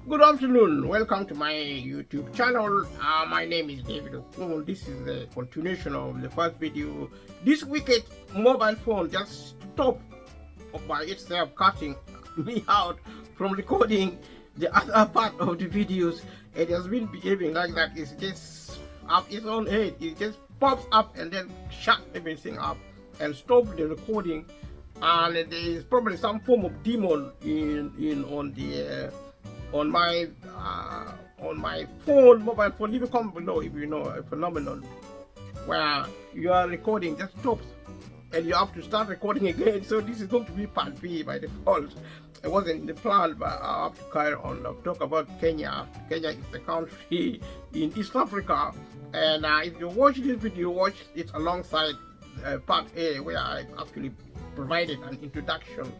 Good afternoon. Welcome to my YouTube channel. My name is David Okun. This is the continuation of the first video. This wicked mobile phone just stopped by itself, cutting me out from recording the other part of the videos. It has been behaving like that. It's just up its own head. It just pops up and then shut everything up and stop the recording. And there is probably some form of demon in on my phone, mobile phone. Leave a comment below if you know a phenomenon where your recording just stops and you have to start recording again. So this is going to be part B by default. It wasn't in the plan, but I have to carry on. I'll talk about Kenya. Kenya is the country in East Africa, and if you watch this video, watch it alongside part A, where I actually provided an introduction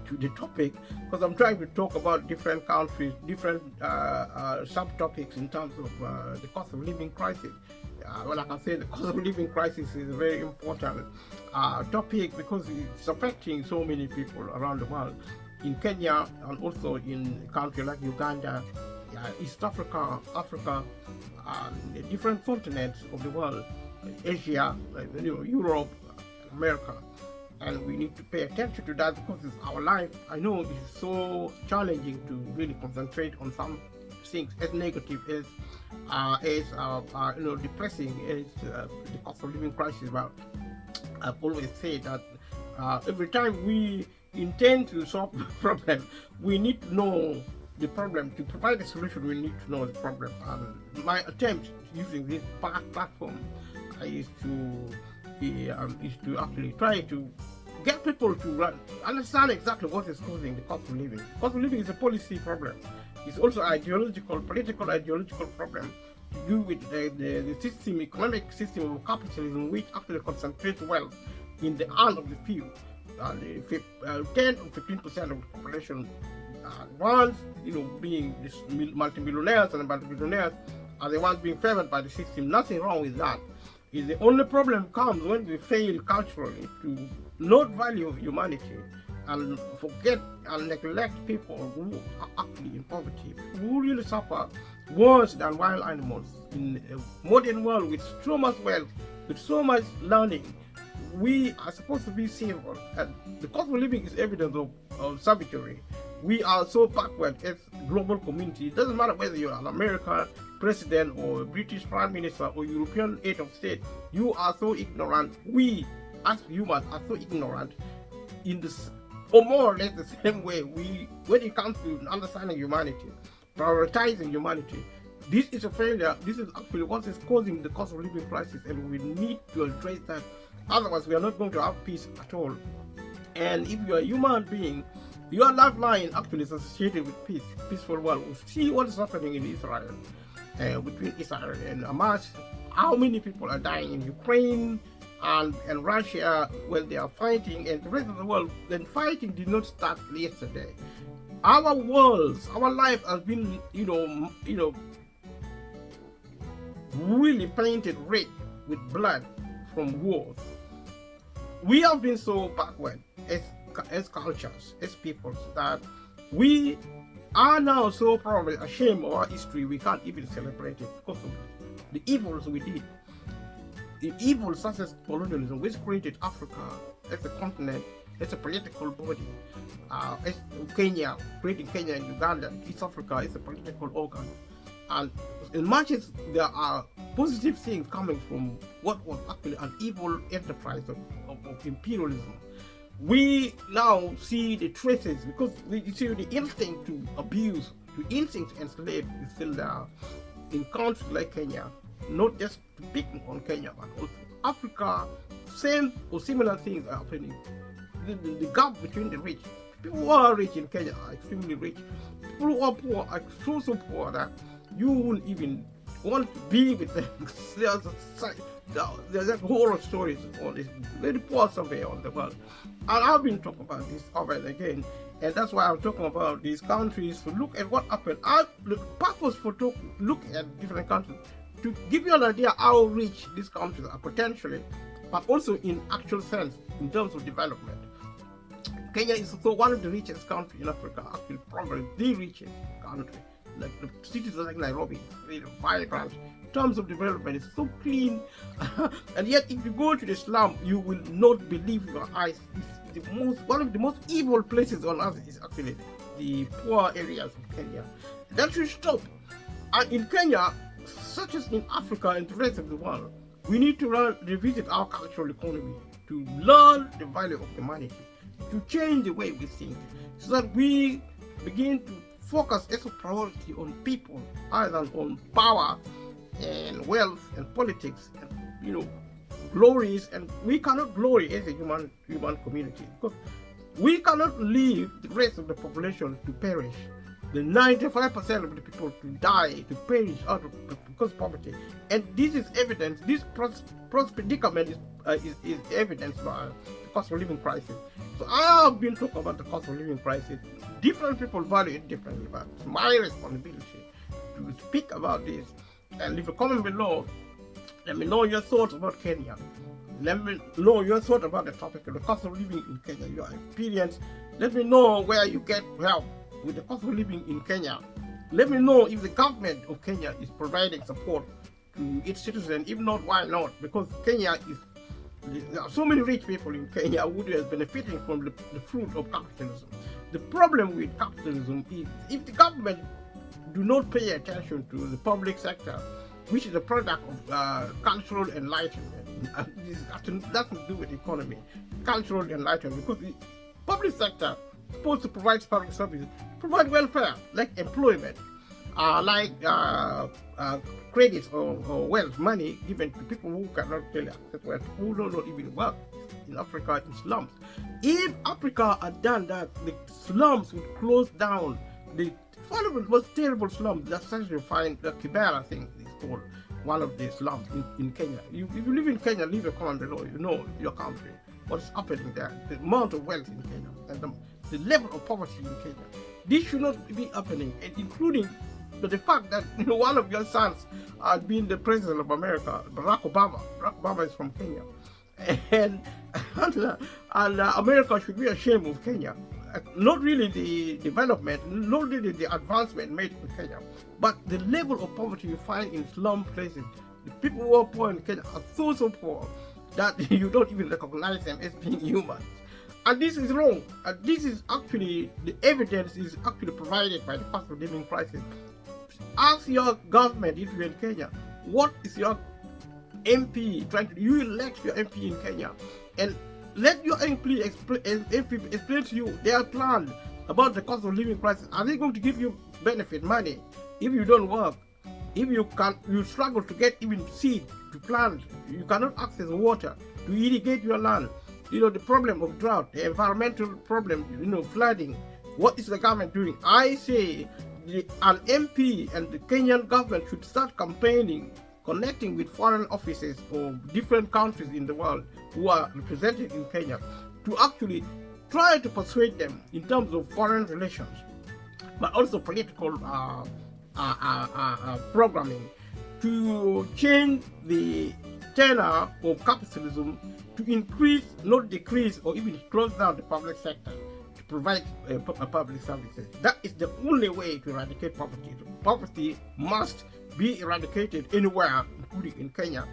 to the topic, because I'm trying to talk about different countries, different subtopics in terms of the cost of living crisis. Well, like I said, the cost of living crisis is a very important topic because it's affecting so many people around the world, in Kenya and also in countries like Uganda, East Africa, Africa, and different continents of the world, Asia, Europe, America. And we need to pay attention to that because it's our life. I know it's so challenging to really concentrate on some things as negative as depressing as the cost of living crisis. But I've always said that every time we intend to solve the problem, we need to know the problem. To provide a solution, we need to know the problem. And my attempt using this platform is to actually try to get people to understand exactly what is causing the cost of living. Cost of living is a policy problem. It's also ideological, political ideological problem to do with the system, economic system of capitalism, which actually concentrates wealth in the hand of the few. 10 or 15% of the population ones, being this multimillionaires and multimillionaires are the ones being favored by the system. Nothing wrong with that. Is the only problem comes when we fail culturally to not value humanity and forget and neglect people who are actually in poverty, who really suffer worse than wild animals. In a modern world with so much wealth, with so much learning, we are supposed to be civil, and the cost of living is evidence of savagery. We are so backward as a global community. It doesn't matter whether you're an American president or a British prime minister or European head of state. You are so ignorant. We as humans are so ignorant in this, or more or less the same way when it comes to understanding humanity, prioritizing humanity. This is a failure. This is actually what is causing the cost of living crisis, and we need to address that. Otherwise, we are not going to have peace at all. And if you are a human being, your lifeline actually is associated with peace, peaceful world. We see what is happening in Israel, between Israel and Hamas. How many people are dying in Ukraine and Russia when they are fighting, and the rest of the world. Then fighting did not start yesterday. Our worlds, our life has been, really painted red with blood from wars. We have been so backward as cultures, as peoples, that we are now so probably ashamed of our history we can't even celebrate it because of the evils we did. The evil such as colonialism, which created Africa as a continent, as a political body, as Kenya, creating Kenya and Uganda, East Africa is a political organ. And as much as there are positive things coming from what was actually an evil enterprise of imperialism, we now see the traces, because you see the instinct to abuse, the instinct to enslave is still there in countries like Kenya. Not just to pick on Kenya, but also Africa. Same or similar things are happening. The gap between the rich, people who are rich in Kenya are extremely rich. People who are poor are so poor that you wouldn't even want to be with them. There's horror stories on this very poor survey on the world. And I've been talking about this over and again, and that's why I'm talking about these countries, to look at what happened. The purpose for looking at different countries, to give you an idea how rich these countries are potentially, but also in actual sense, in terms of development. Kenya is also one of the richest countries in Africa, actually probably the richest country. Like the cities like Nairobi, really vibrant. In terms of development, it's so clean. And yet, if you go to the slum, you will not believe your eyes. It's one of the most evil places on earth is actually the poor areas of Kenya. That should stop. And in Kenya, such as in Africa and the rest of the world, we need to revisit our cultural economy to learn the value of humanity, to change the way we think, so that we begin to focus as a priority on people other than on power and wealth and politics and glories. And we cannot glory as a human community, because we cannot leave the rest of the population to perish. The 95% of the people to die, to perish out of because of poverty. And this is evidence, this predicament is evidenced by the cost of living crisis. So I have been talking about the cost of living crisis. Different people value it differently, but it's my responsibility to speak about this. And leave a comment below. Let me know your thoughts about Kenya. Let me know your thoughts about the topic of the cost of living in Kenya, your experience. Let me know where you get help with the cost of living in Kenya. Let me know if the government of Kenya is providing support to its citizens. If not, why not? Because Kenya there are so many rich people in Kenya who are benefiting from the fruit of capitalism. The problem with capitalism is if the government do not pay attention to the public sector, which is a product of cultural enlightenment. This has nothing to do with the economy. Cultural enlightenment, because the public sector is supposed to provide public services, provide welfare, like employment, like credits or wealth, money given to people who cannot really access wealth, who don't even work in Africa in slums. If Africa had done that, the slums would close down. One of the most terrible slums that's such you find, the Kibera, I think is called one of the slums in Kenya. If you live in Kenya, leave a comment below. You know your country, what's happening there, the amount of wealth in Kenya, and the level of poverty in Kenya. This should not be happening, and including the fact that one of your sons has been the president of America, Barack Obama. Barack Obama is from Kenya, and America should be ashamed of Kenya. Not really the development, not really the advancement made in Kenya, but the level of poverty you find in slum places. The people who are poor in Kenya are so poor that you don't even recognize them as being humans. And this is wrong. And this is actually, the evidence is actually provided by the cost of living crisis. Ask your government, if you're in Kenya, what is your MP trying to do? You elect your MP in Kenya, and let your MP explain to you their plan about the cost of living crisis. Are they going to give you benefit money if you don't work? If you struggle to get even seed to plant, you cannot access water to irrigate your land. The problem of drought, the environmental problem, flooding. What is the government doing? I say an MP and the Kenyan government should start campaigning, connecting with foreign offices or different countries in the world who are represented in Kenya, to actually try to persuade them in terms of foreign relations, but also political programming, to change the tenor of capitalism, to increase, not decrease, or even close down the public sector to provide public services. That is the only way to eradicate poverty. Poverty must be eradicated anywhere, including in Kenya.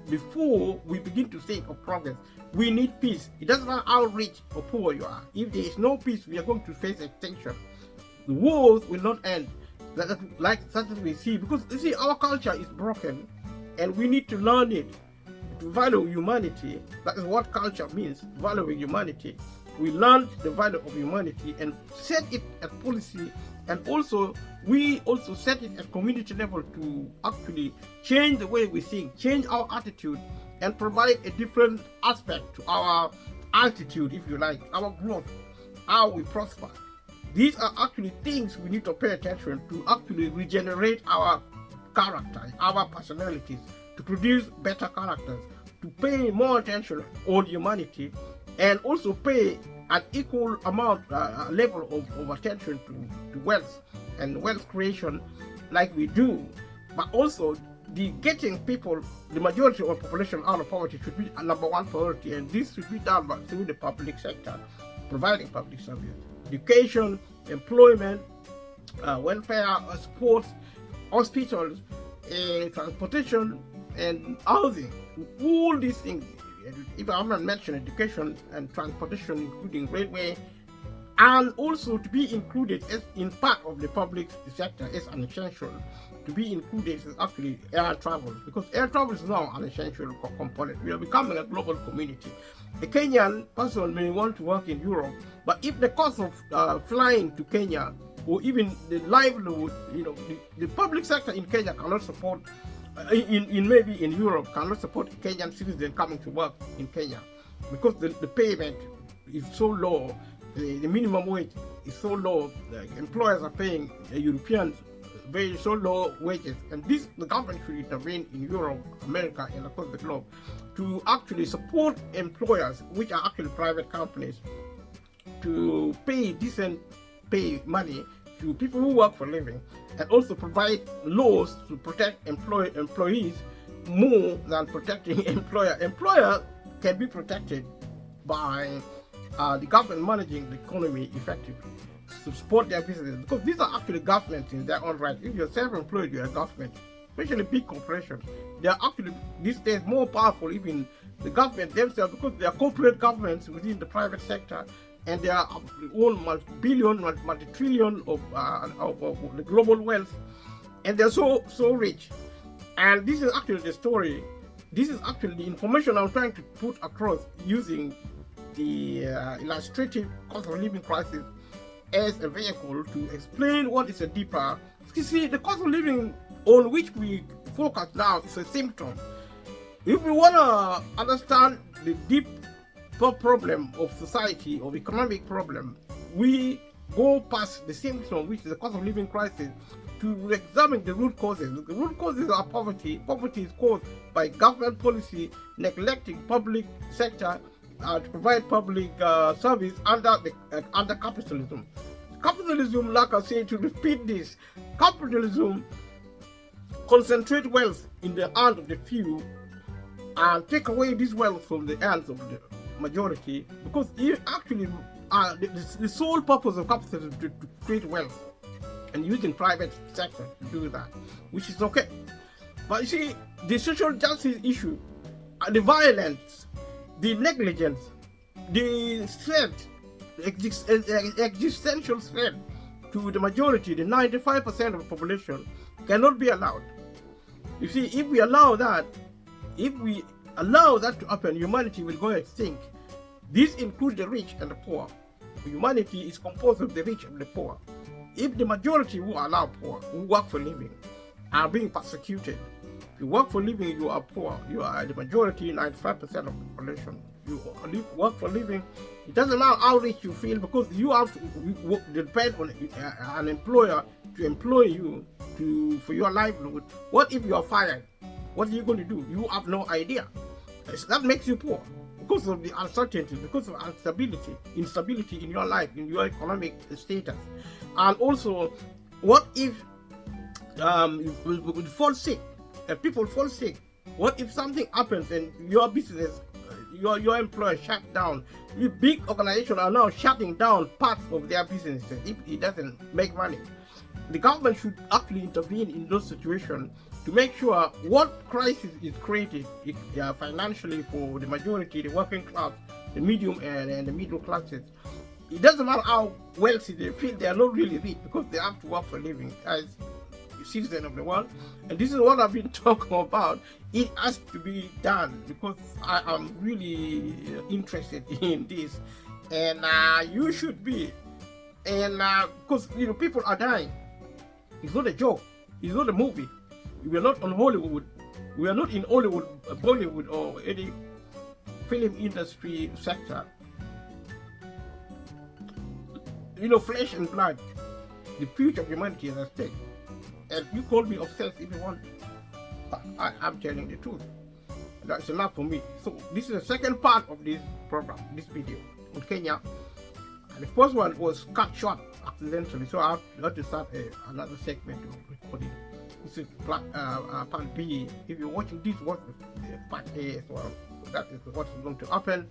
Before we begin to think of progress, we need peace. It doesn't matter how rich or poor you are. If there is no peace, we are going to face extinction. The wars will not end, like such as we see, because you see, our culture is broken, and we need to learn it, to value humanity. That is what culture means, valuing humanity. We learn the value of humanity and set it as policy, and also we also set it at community level to actually change the way we think, change our attitude, and provide a different aspect to our altitude, if you like, our growth, how we prosper. These are actually things we need to pay attention to, actually regenerate our character, our personalities, to produce better characters, to pay more attention on humanity, and also pay an equal amount, level of attention to wealth and wealth creation like we do, but also the getting people, the majority of the population out of poverty should be a number one priority, and this should be done through the public sector, providing public service, education, employment, welfare, sports, hospitals, transportation, and housing. All these things, if I'm not mentioning education and transportation, including railway, and also to be included as in part of the public sector as an essential. To be included is actually air travel, because air travel is now an essential component. We are becoming a global community. A Kenyan person may want to work in Europe, but if the cost of flying to Kenya, or even the livelihood, the public sector in Kenya cannot support, maybe in Europe, cannot support Kenyan citizens coming to work in Kenya, because the payment is so low, the minimum wage is so low, employers are paying Europeans very so low wages, and the government should intervene in Europe, America, and across the globe to actually support employers, which are actually private companies, to pay decent pay money to people who work for a living, and also provide laws to protect employees more than protecting employer. Employer can be protected by the government managing the economy effectively to support their businesses, because these are actually governments in their own right. If you're self-employed, you're a government, especially big corporations. They are actually these days more powerful even the government themselves, because they are corporate governments within the private sector, and they are own multi-billion, multi-trillion of the global wealth, and they're so rich. And this is actually the story. This is actually the information I'm trying to put across using the illustrative cost of living crisis as a vehicle to explain what is a deeper. You see, the cost of living on which we focus now is a symptom. If we want to understand the deep problem of society, of economic problem, we go past the symptom, which is the cost of living crisis, to examine the root causes. The root causes are poverty. Poverty is caused by government policy neglecting public sector to provide public service under capitalism. Capitalism, like I say, to repeat this, capitalism concentrate wealth in the hand of the few and take away this wealth from the hands of the majority, because it actually the sole purpose of capitalism is to create wealth, and using private sector to do that, which is okay. But you see, the social justice issue, the violence, the negligence, the threat, existential threat to the majority, the 95% of the population, cannot be allowed. You see, if we allow that to happen, humanity will go extinct. This includes the rich and the poor. Humanity is composed of the rich and the poor. If the majority who are now poor, who work for living, are being persecuted, if you work for living, you are poor. You are the majority, 95% of the population. You work for living. It doesn't matter how rich you feel, because you have to depend on an employer to employ you for your livelihood. What if you are fired? What are you going to do? You have no idea. That makes you poor, because of the uncertainty, because of instability in your life, in your economic status. And also, what if you fall sick? People fall sick. What if something happens and your business, your employer shut down? Big organizations are now shutting down parts of their businesses if it doesn't make money. The government should actually intervene in those situations to make sure what crisis is created financially for the majority, the working class, the medium and the middle classes. It doesn't matter how wealthy they feel, they are not really rich, because they have to work for a living as citizens of the world. And this is what I've been talking about. It has to be done, because I am really interested in this, and you should be. And because people are dying. It's not a joke. It's not a movie. We are not on Hollywood. We are not in Hollywood, Bollywood, or any film industry sector. Flesh and blood. The future of humanity is at stake. And you call me obsessed if you want. But I'm telling the truth. That's enough for me. So this is the second part of this program, this video on Kenya. And the first one was cut short accidentally, so I had to start another segment of recording. This is part B. If you're watching this, watch part A as well. So that is what is going to happen.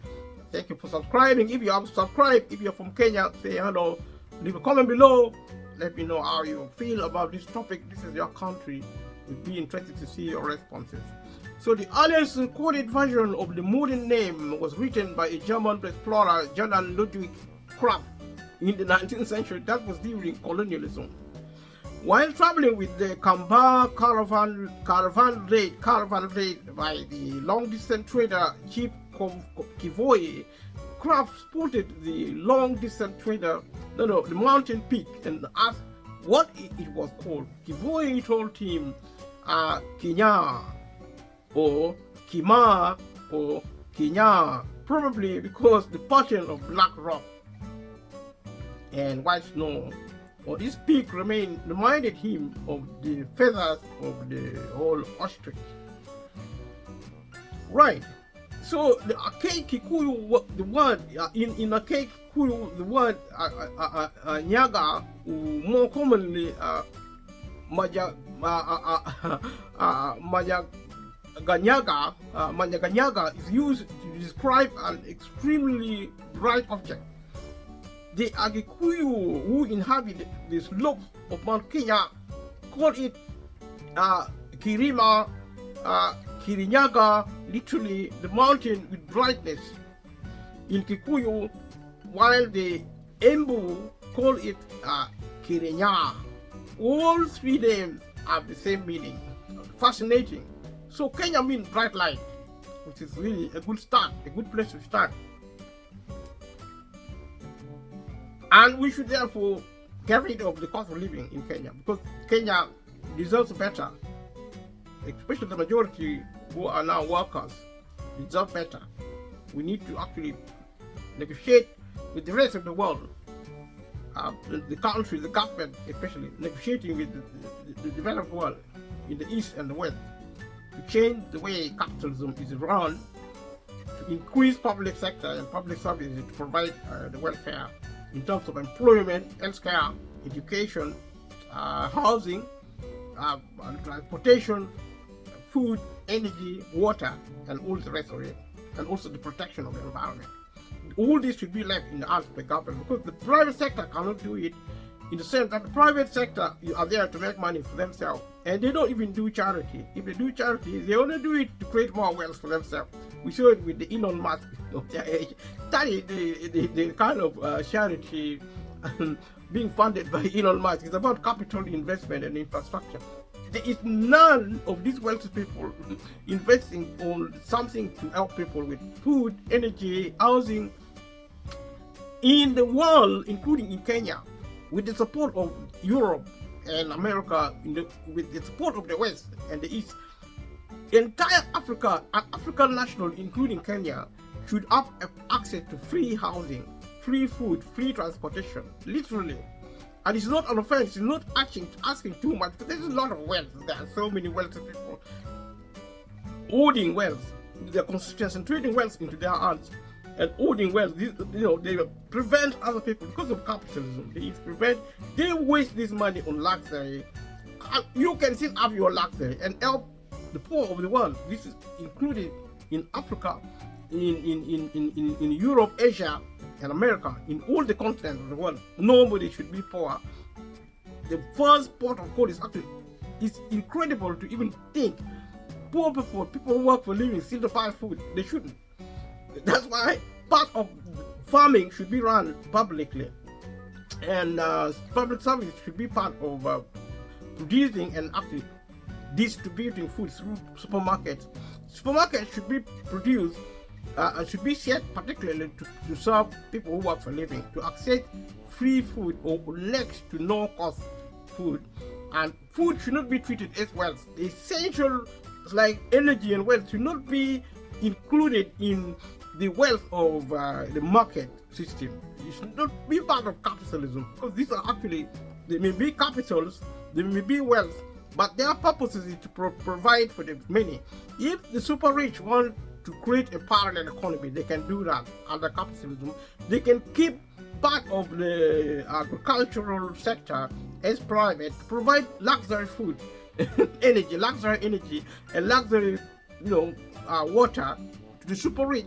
Thank you for subscribing. If you have subscribed, if you're from Kenya, say hello. Leave a comment below. Let me know how you feel about this topic. This is your country. We'd be interested to see your responses. So the earliest recorded version of the modern name was written by a German explorer, Johann Ludwig Krapf, in the 19th century. That was during colonialism. While traveling with the Kamba caravan raid by the long-distance trader Chief Kivoye, Krapf spotted the the mountain peak, and asked what it was called. Kivoye told him Kinya or Kima or Kinya, probably because the pattern of black rock and white snow on this peak reminded him of the feathers of the whole ostrich. Right. So the archaic Kikuyu, the word in archaic Kikuyu, the word nyaga, more commonly manyaganyaga, is used to describe an extremely bright object. The Agikuyu who inhabit the slopes of Mount Kenya call it Kirima, Kirinyaga, literally the mountain with brightness in Kikuyu, while the Embu call it Kirinya. All three names have the same meaning. Fascinating. So Kenya means bright light, which is really a good start, a good place to start. And we should therefore get rid of the cost of living in Kenya, because Kenya deserves better, especially the majority who are now workers deserve better. We need to actually negotiate with the rest of the world, the country, the government especially, negotiating with the developed world in the east and the west to change the way capitalism is run, to increase public sector and public services to provide the welfare in terms of employment, healthcare, education, housing, transportation, food, energy, water, and all the rest of it, and also the protection of the environment. All this should be left in the hands of the government, because the private sector cannot do it, in the sense that the private sector are there to make money for themselves, and they don't even do charity. If they do charity, they only do it to create more wealth for themselves. We saw it with the Elon Musk of their age. That is the kind of charity being funded by Elon Musk. It's about capital investment and infrastructure. There is none of these wealthy people investing on something to help people with food, energy, housing in the world, including in Kenya, with the support of Europe and America, with the support of the West and the East. Entire Africa, an African national, including Kenya, should have access to free housing, free food, free transportation, literally. And it's not an offense, it's not asking too much, but there's a lot of wealth. There are so many wealthy people hoarding wealth. They're concentrating wealth into their hands and hoarding wealth. They prevent other people, because of capitalism, they waste this money on luxury. And you can still have your luxury and help the poor of the world. This is included in Africa, in Europe, Asia, and America, in all the continents of the world. Nobody should be poor. The first port of call it's incredible to even think poor people who work for a living, still to buy food. They shouldn't. That's why part of farming should be run publicly, and public service should be part of producing and actually distributing food through supermarkets. Supermarkets should be produced should be set particularly to serve people who work for a living, to access free food or next to no cost food. And food should not be treated as wealth. The essentials like energy and wealth should not be included in the wealth of the market system. It should not be part of capitalism, because these are actually, they may be capitals, they may be wealth, but their purpose is to provide for the many. If the super rich want to create a parallel economy, they can do that under capitalism. They can keep part of the agricultural sector as private provide luxury food, luxury energy, and luxury, water to the super rich.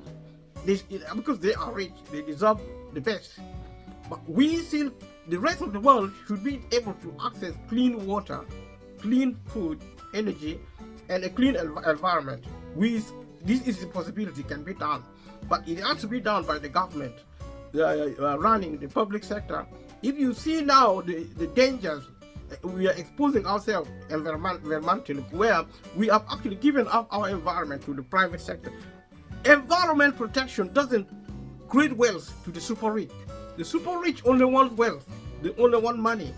Because they are rich, they deserve the best. But the rest of the world should be able to access clean water, clean food, energy, and a clean environment. This is a possibility, can be done, but it has to be done by the government running the public sector. If you see now the dangers, we are exposing ourselves environmentally, where we have actually given up our environment to the private sector. Environment protection doesn't create wealth to the super rich. The super rich only want wealth, they only want money.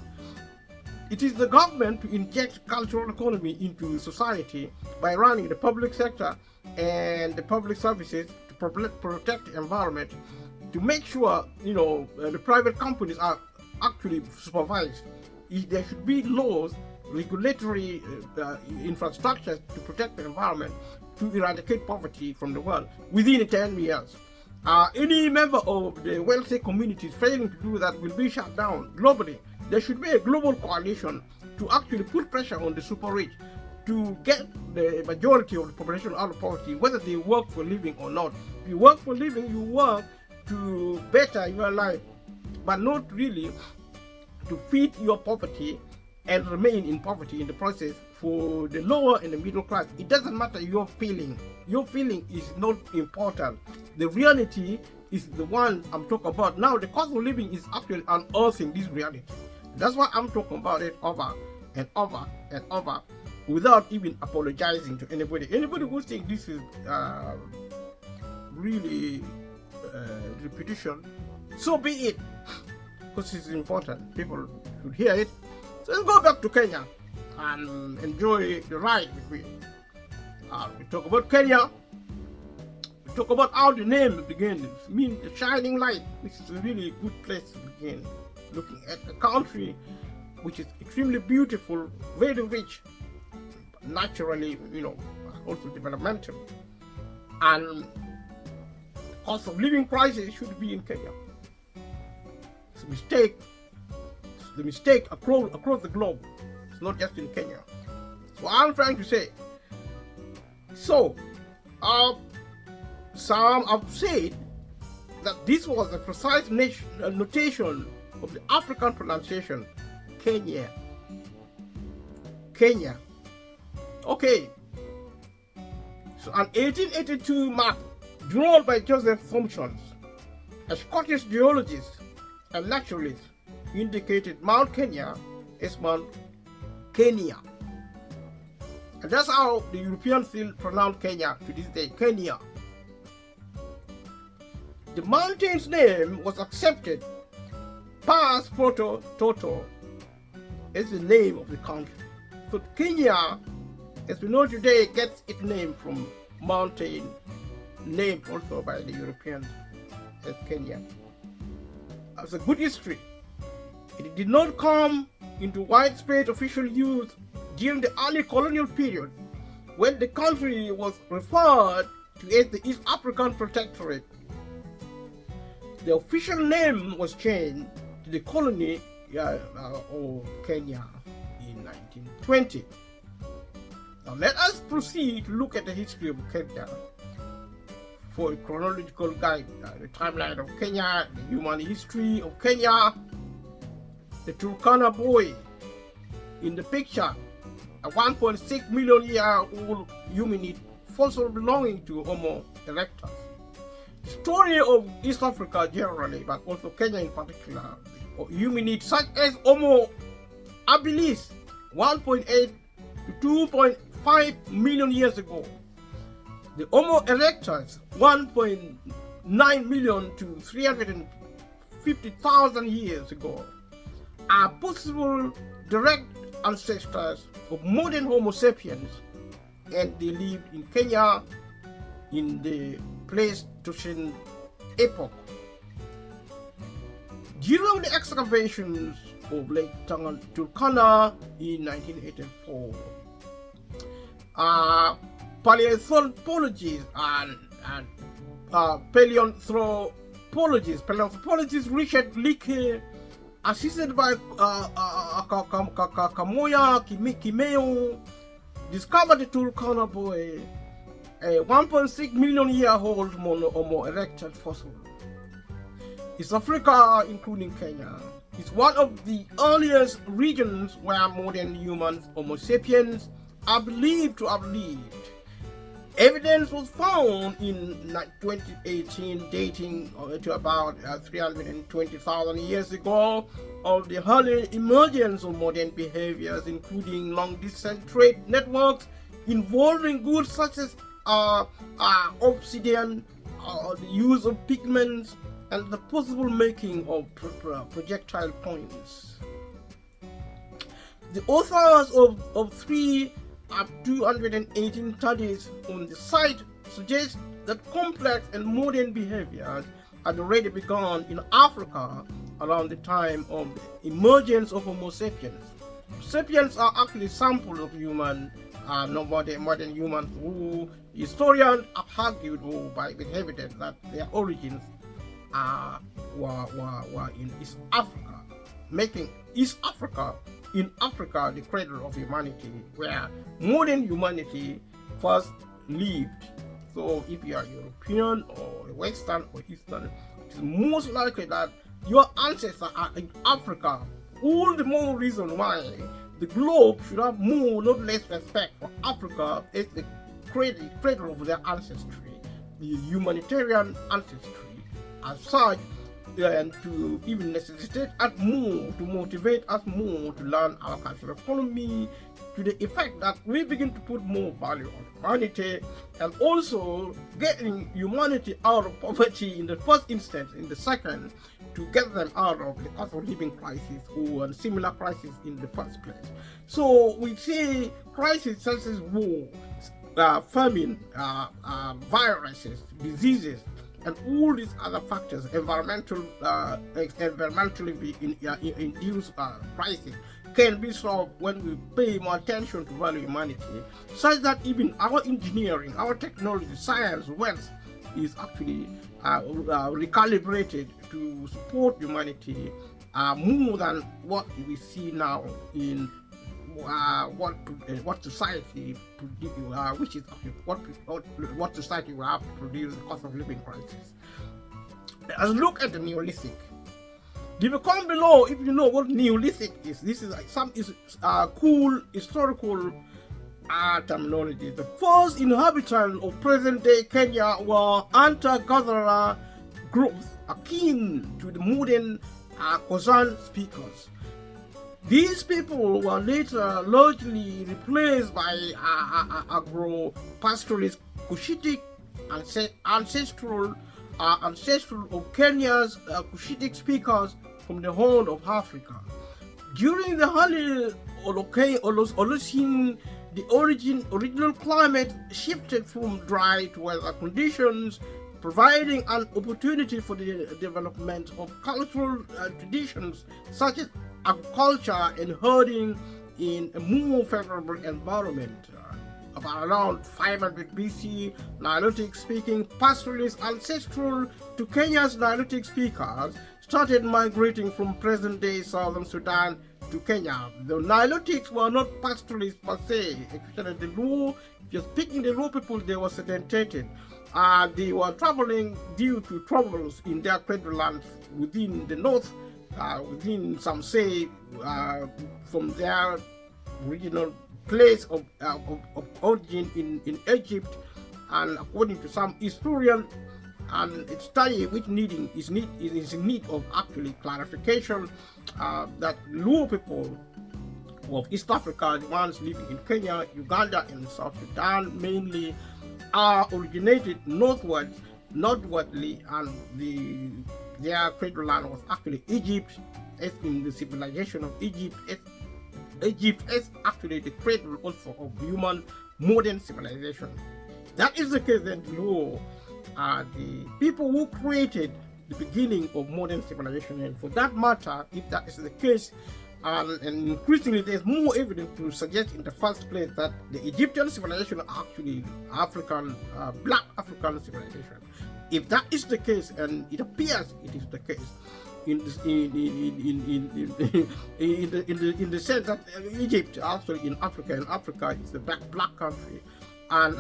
It is the government to inject cultural economy into society by running the public sector and the public services to protect the environment, to make sure the private companies are actually supervised. There should be laws, regulatory infrastructures to protect the environment, to eradicate poverty from the world within 10 years. Any member of the wealthy communities failing to do that will be shut down globally. There should be a global coalition to actually put pressure on the super rich to get the majority of the population out of poverty, whether they work for a living or not. If you work for a living, you work to better your life, but not really to feed your poverty and remain in poverty in the process. For the lower and the middle class, it doesn't matter your feeling. Your feeling is not important. The reality is the one I'm talking about. Now, the cost of living is actually unearthing this reality. That's why I'm talking about it over and over and over without even apologizing to anybody. Anybody who thinks this is really repetition, so be it, because it's important. People should hear it. So let's go back to Kenya and enjoy the ride with me. We talk about Kenya. We talk about how the name begins. It means the shining light, which is a really good place to begin. Looking at a country which is extremely beautiful, very rich, naturally, also developmental. And the cost of living crisis should be in Kenya. It's a mistake. It's the mistake across the globe. It's not just in Kenya. So I'm trying to say. So, some have said that this was a precise notation of the African pronunciation, Kenya. Kenya. Okay. So an 1882 map drawn by Joseph Thomson, a Scottish geologist and naturalist, indicated Mount Kenya as Mount Kenya. And that's how the Europeans still pronounce Kenya to this day, Kenya. The mountain's name was accepted pars pro toto as the name of the country. So Kenya, as we know today, gets its name from mountain, named also by the Europeans as Kenya. As a good history, it did not come into widespread official use during the early colonial period, when the country was referred to as the East African Protectorate. The official name was changed to the colony of Kenya in 1920. Now let us proceed to look at the history of Kenya for a chronological guide, the timeline of Kenya, the human history of Kenya. The Turkana boy in the picture, a 1.6 million year old hominid fossil belonging to Homo erectus. The story of East Africa generally, but also Kenya in particular, hominids such as Homo habilis 1.8 to 2.5 million years ago, the Homo erectus 1.9 million to 350,000 years ago, are possible direct ancestors of modern Homo sapiens, and they lived in Kenya in the Pleistocene epoch. During the excavations of Lake Turkana in 1984, paleoanthropologists and paleoanthropologist Richard Leakey assisted by Kamoya Kimeo, discovered the Turkana boy, a 1.6 million year old Homo erectus fossil. East Africa, including Kenya, is one of the earliest regions where modern humans, Homo sapiens, are believed to have lived. Evidence was found in 2018 dating to about 320,000 years ago of the early emergence of modern behaviors, including long-distance trade networks involving goods such as obsidian, the use of pigments, and the possible making of projectile points. The authors of 218 studies on the site suggest that complex and modern behaviors had already begun in Africa around the time of the emergence of Homo sapiens. Sapiens are actually samples of human, modern humans, who historians have argued with evidence that their origins were in East Africa, making East Africa in Africa the cradle of humanity, where modern humanity first lived. So if you are European or Western or Eastern, it is most likely that your ancestors are in Africa. All the more reason why the globe should have more, not less, respect for Africa as the cradle of their ancestry, the humanitarian ancestry. As such, and to even necessitate us more, to motivate us more to learn our cultural economy, to the effect that we begin to put more value on humanity, and also getting humanity out of poverty in the first instance, in the second, to get them out of the cost of living crisis or similar crisis in the first place. So we see crises such as war, famine, viruses, diseases, and all these other factors, environmentally induced crises, can be solved when we pay more attention to value humanity, such that even our engineering, our technology, science, wealth is actually recalibrated to support humanity more than what we see now in what society which is what society will have to produce the cost of living crisis. Let's look at the Neolithic. If you come below, if you know what Neolithic is, this is like some cool historical terminology. The first inhabitants of present-day Kenya were hunter-gatherer groups akin to the modern Khoisan speakers. These people were later largely replaced by agro-pastoralist Cushitic ancestral of Kenya's Cushitic speakers from the Horn of Africa. During the early Holocene, the original climate shifted from dry to weather conditions, providing an opportunity for the development of cultural traditions such as agriculture and herding in a more favorable environment. About around 500 BC, Nilotic-speaking pastoralists ancestral to Kenya's Nilotic speakers started migrating from present-day southern Sudan to Kenya. The Nilotics were not pastoralists per se, especially the Luo. If you're speaking the Luo people, they were sedentated. They were traveling due to troubles in their cradle lands within the north, within some say from their original place of origin in Egypt, and according to some historians, and its study which is in need of actually clarification, that Luo people of East Africa, the ones living in Kenya, Uganda, and South Sudan mainly, are originated northwardly, and their cradle land was actually Egypt, as in the civilization of Egypt. Egypt is actually the cradle also of human modern civilization. That is the case, then Luo are the people who created the beginning of modern civilization. And for that matter, if that is the case, and increasingly there's more evidence to suggest in the first place that the Egyptian civilization are actually African, black African civilization. If that is the case, and it appears it is the case, in the sense that Egypt actually in Africa is a black country, and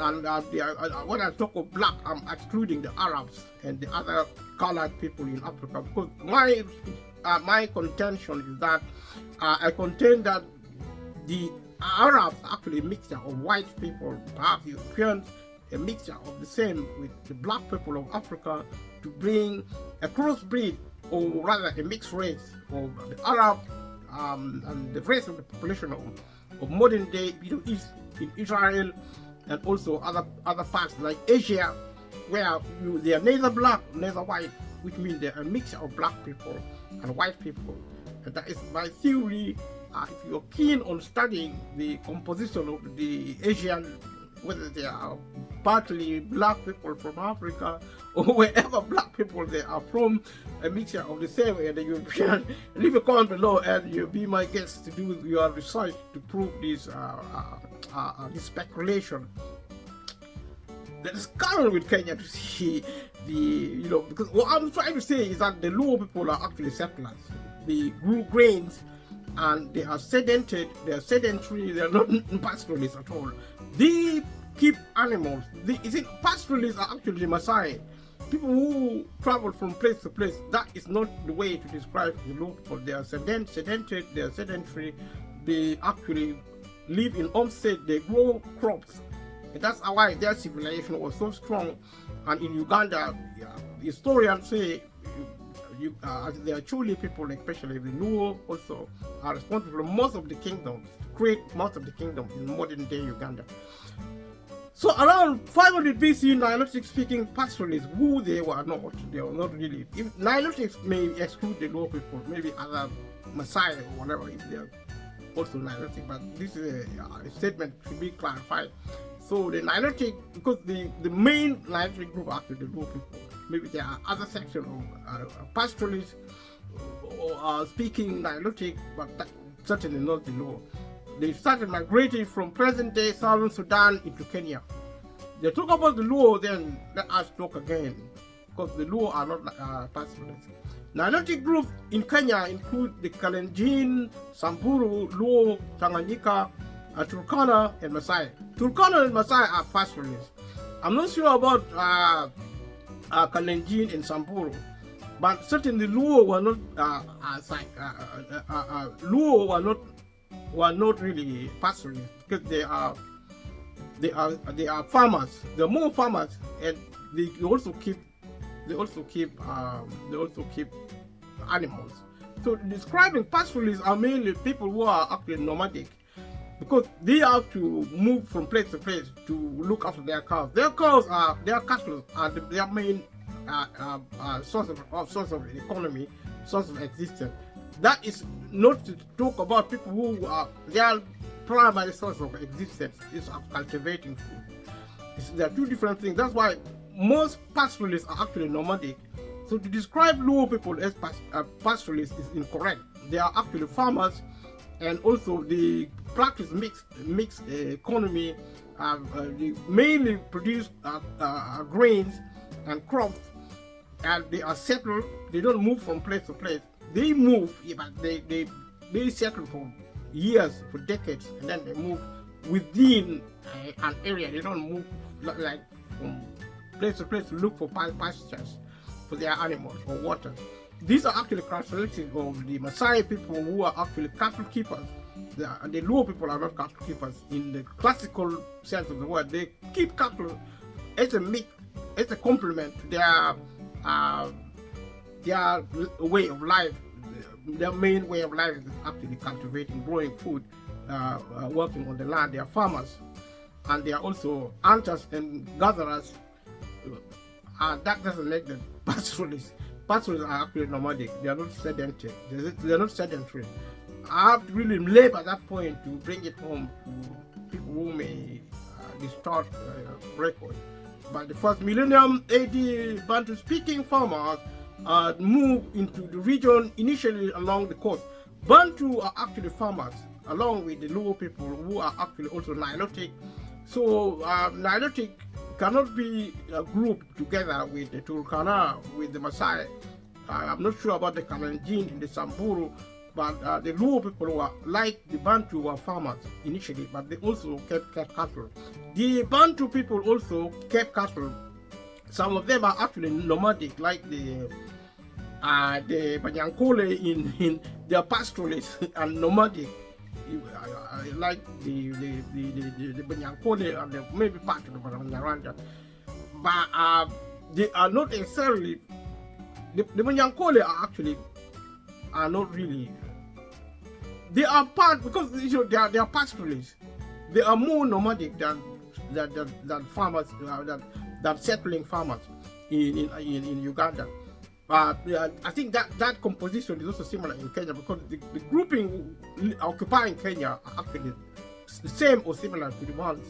when I talk of black, I'm excluding the Arabs and the other colored people in Africa, because my contention is that I contend that the Arabs actually a mixture of white people, perhaps Europeans, a mixture of the same with the black people of Africa, to bring a crossbreed, or rather a mixed race of the Arab and the rest of the population of modern day Middle East, in Israel, and also other parts like Asia, where they are neither black neither white, which means they're a mixture of black people and white people. And that is my theory. If you're keen on studying the composition of the Asian, whether they are partly black people from Africa or wherever black people they are from, a mixture of the same and the European, leave a comment below and you'll be my guest to do your research to prove this speculation. That is current with Kenya to see because what I'm trying to say is that the Luo people are actually settlers. They grew grains and they are sedentary, they are not pastoralists at all. They keep animals. Pastoralists are actually the Maasai. People who travel from place to place, that is not the way to describe the Luo people. They are sedentary, they actually live in homestead, they grow crops. And that's why their civilization was so strong. And in Uganda, historians say there are truly people, especially the Luo, also are responsible for most of the kingdoms, create most of the kingdoms in modern day Uganda. So around 500 BC, Nilotic speaking pastoralists, who they were not really. If Nilotics may exclude the Luo people, maybe other Maasai or whatever, if they are also Nilotic, but this is a statement to be clarified. So the Nilotic, because the main Nilotic group are actually the Luo people. Maybe there are other sections of pastoralists speaking Nilotic, but that certainly not the Luo. They started migrating from present-day Southern Sudan into Kenya. They talk about the Luo, then let us talk again, because the Luo are not pastoralists. Nilotic groups in Kenya include the Kalenjin, Samburu, Luo, Tanganyika, Turkana, and Maasai. Turkana and Maasai are pastoralists. I'm not sure about Kalenjin and Samburu, but certainly Luo were not really pastoralists, because they are farmers. They're more farmers, and they also keep animals. So describing pastoralists are mainly people who are actually nomadic, because they have to move from place to place to look after their cows. Their cattle are their main source of economy, source of existence. That is not to talk about people who are their primary source of existence is of cultivating food. There are two different things. That's why most pastoralists are actually nomadic. So to describe Luo people as pastoralists is incorrect. They are actually farmers, and also they practice mixed economy. They mainly produce grains and crops, and they are settled. They don't move from place to place. They move, but they settle for years, for decades, and then they move within an area. They don't move like from place to place to look for pastures for their animals or water. These are actually characteristics of the Maasai people, who are actually cattle keepers. The Luo people are not cattle keepers in the classical sense of the word. They keep cattle as a complement to their way of life. Their main way of life is actually cultivating, growing food, working on the land. They are farmers, and they are also hunters and gatherers. That doesn't make them pastoralists. Pastoralists are actually nomadic. They are not sedentary. They are not sedentary. I have to really labor that point to bring it home to people who may distort record. By the first millennium AD, Bantu-speaking farmers moved into the region initially along the coast. Bantu are actually farmers, along with the Luo people, who are actually also Nilotic. So Nilotic cannot be grouped together with the Turkana, with the Maasai. I'm not sure about the Kalenjin and the Samburu, but the Luo people were, like the Bantu, were farmers initially, but they also kept cattle. The Bantu people also kept cattle. Some of them are actually nomadic, like the Banyankole in their pastoralists and nomadic, like the Banyankole and the, maybe part of the Banyaranja. But they are not necessarily, the Banyankole are not really, they are part, because they are pastoralists. They are more nomadic than farmers, than settling farmers in Uganda. I think that composition is also similar in Kenya, because the grouping occupying Kenya are actually the same or similar to the ones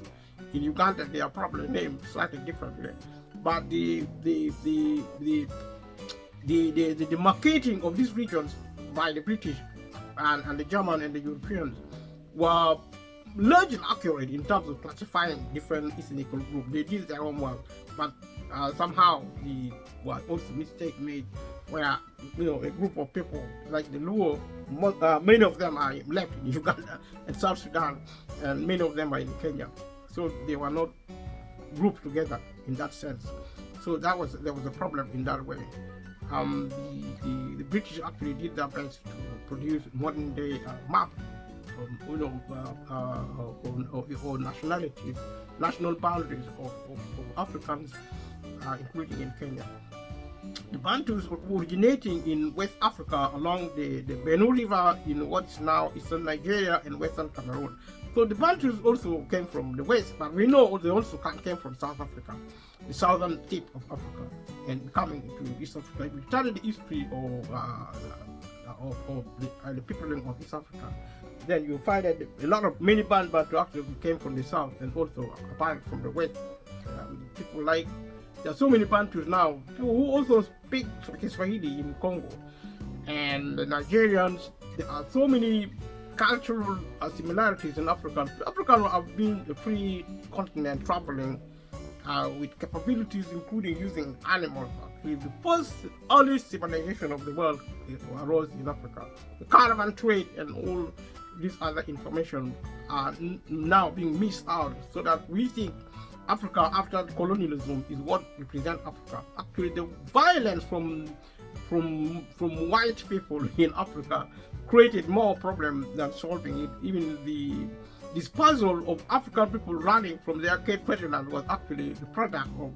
in Uganda. They are probably named slightly differently, but the demarcating of these regions by the British and the German and the Europeans were largely accurate in terms of classifying different ethnical groups. They did their own work, but somehow the was also mistake made where a group of people like the Luo, many of them are left in Uganda and South Sudan, and many of them are in Kenya, so they were not grouped together in that sense. So there was a problem in that way. The British actually did their best to produce modern day map or nationalities, national boundaries of Africans, including in Kenya. The Bantus originating in West Africa along the Benue River in what's now eastern Nigeria and western Cameroon. So the Bantus also came from the west, but we know they also came from South Africa, the southern tip of Africa, and coming to East Africa. If we study the history of the peopling of East Africa, then you'll find that many Bantu actually came from the south and also apart from the west. People like, there are so many Bantus now, people who also speak Swahili in Congo, and the Nigerians. There are so many cultural similarities in Africa. Africa have been a free continent traveling with capabilities including using animals. Actually, the first early civilization of the world arose in Africa. The caravan trade and all this other information are now being missed out, so that we think Africa after colonialism is what represents Africa. Actually, the violence from white people in Africa created more problems than solving it. Even the dispersal of African people running from their Cape President was actually the product of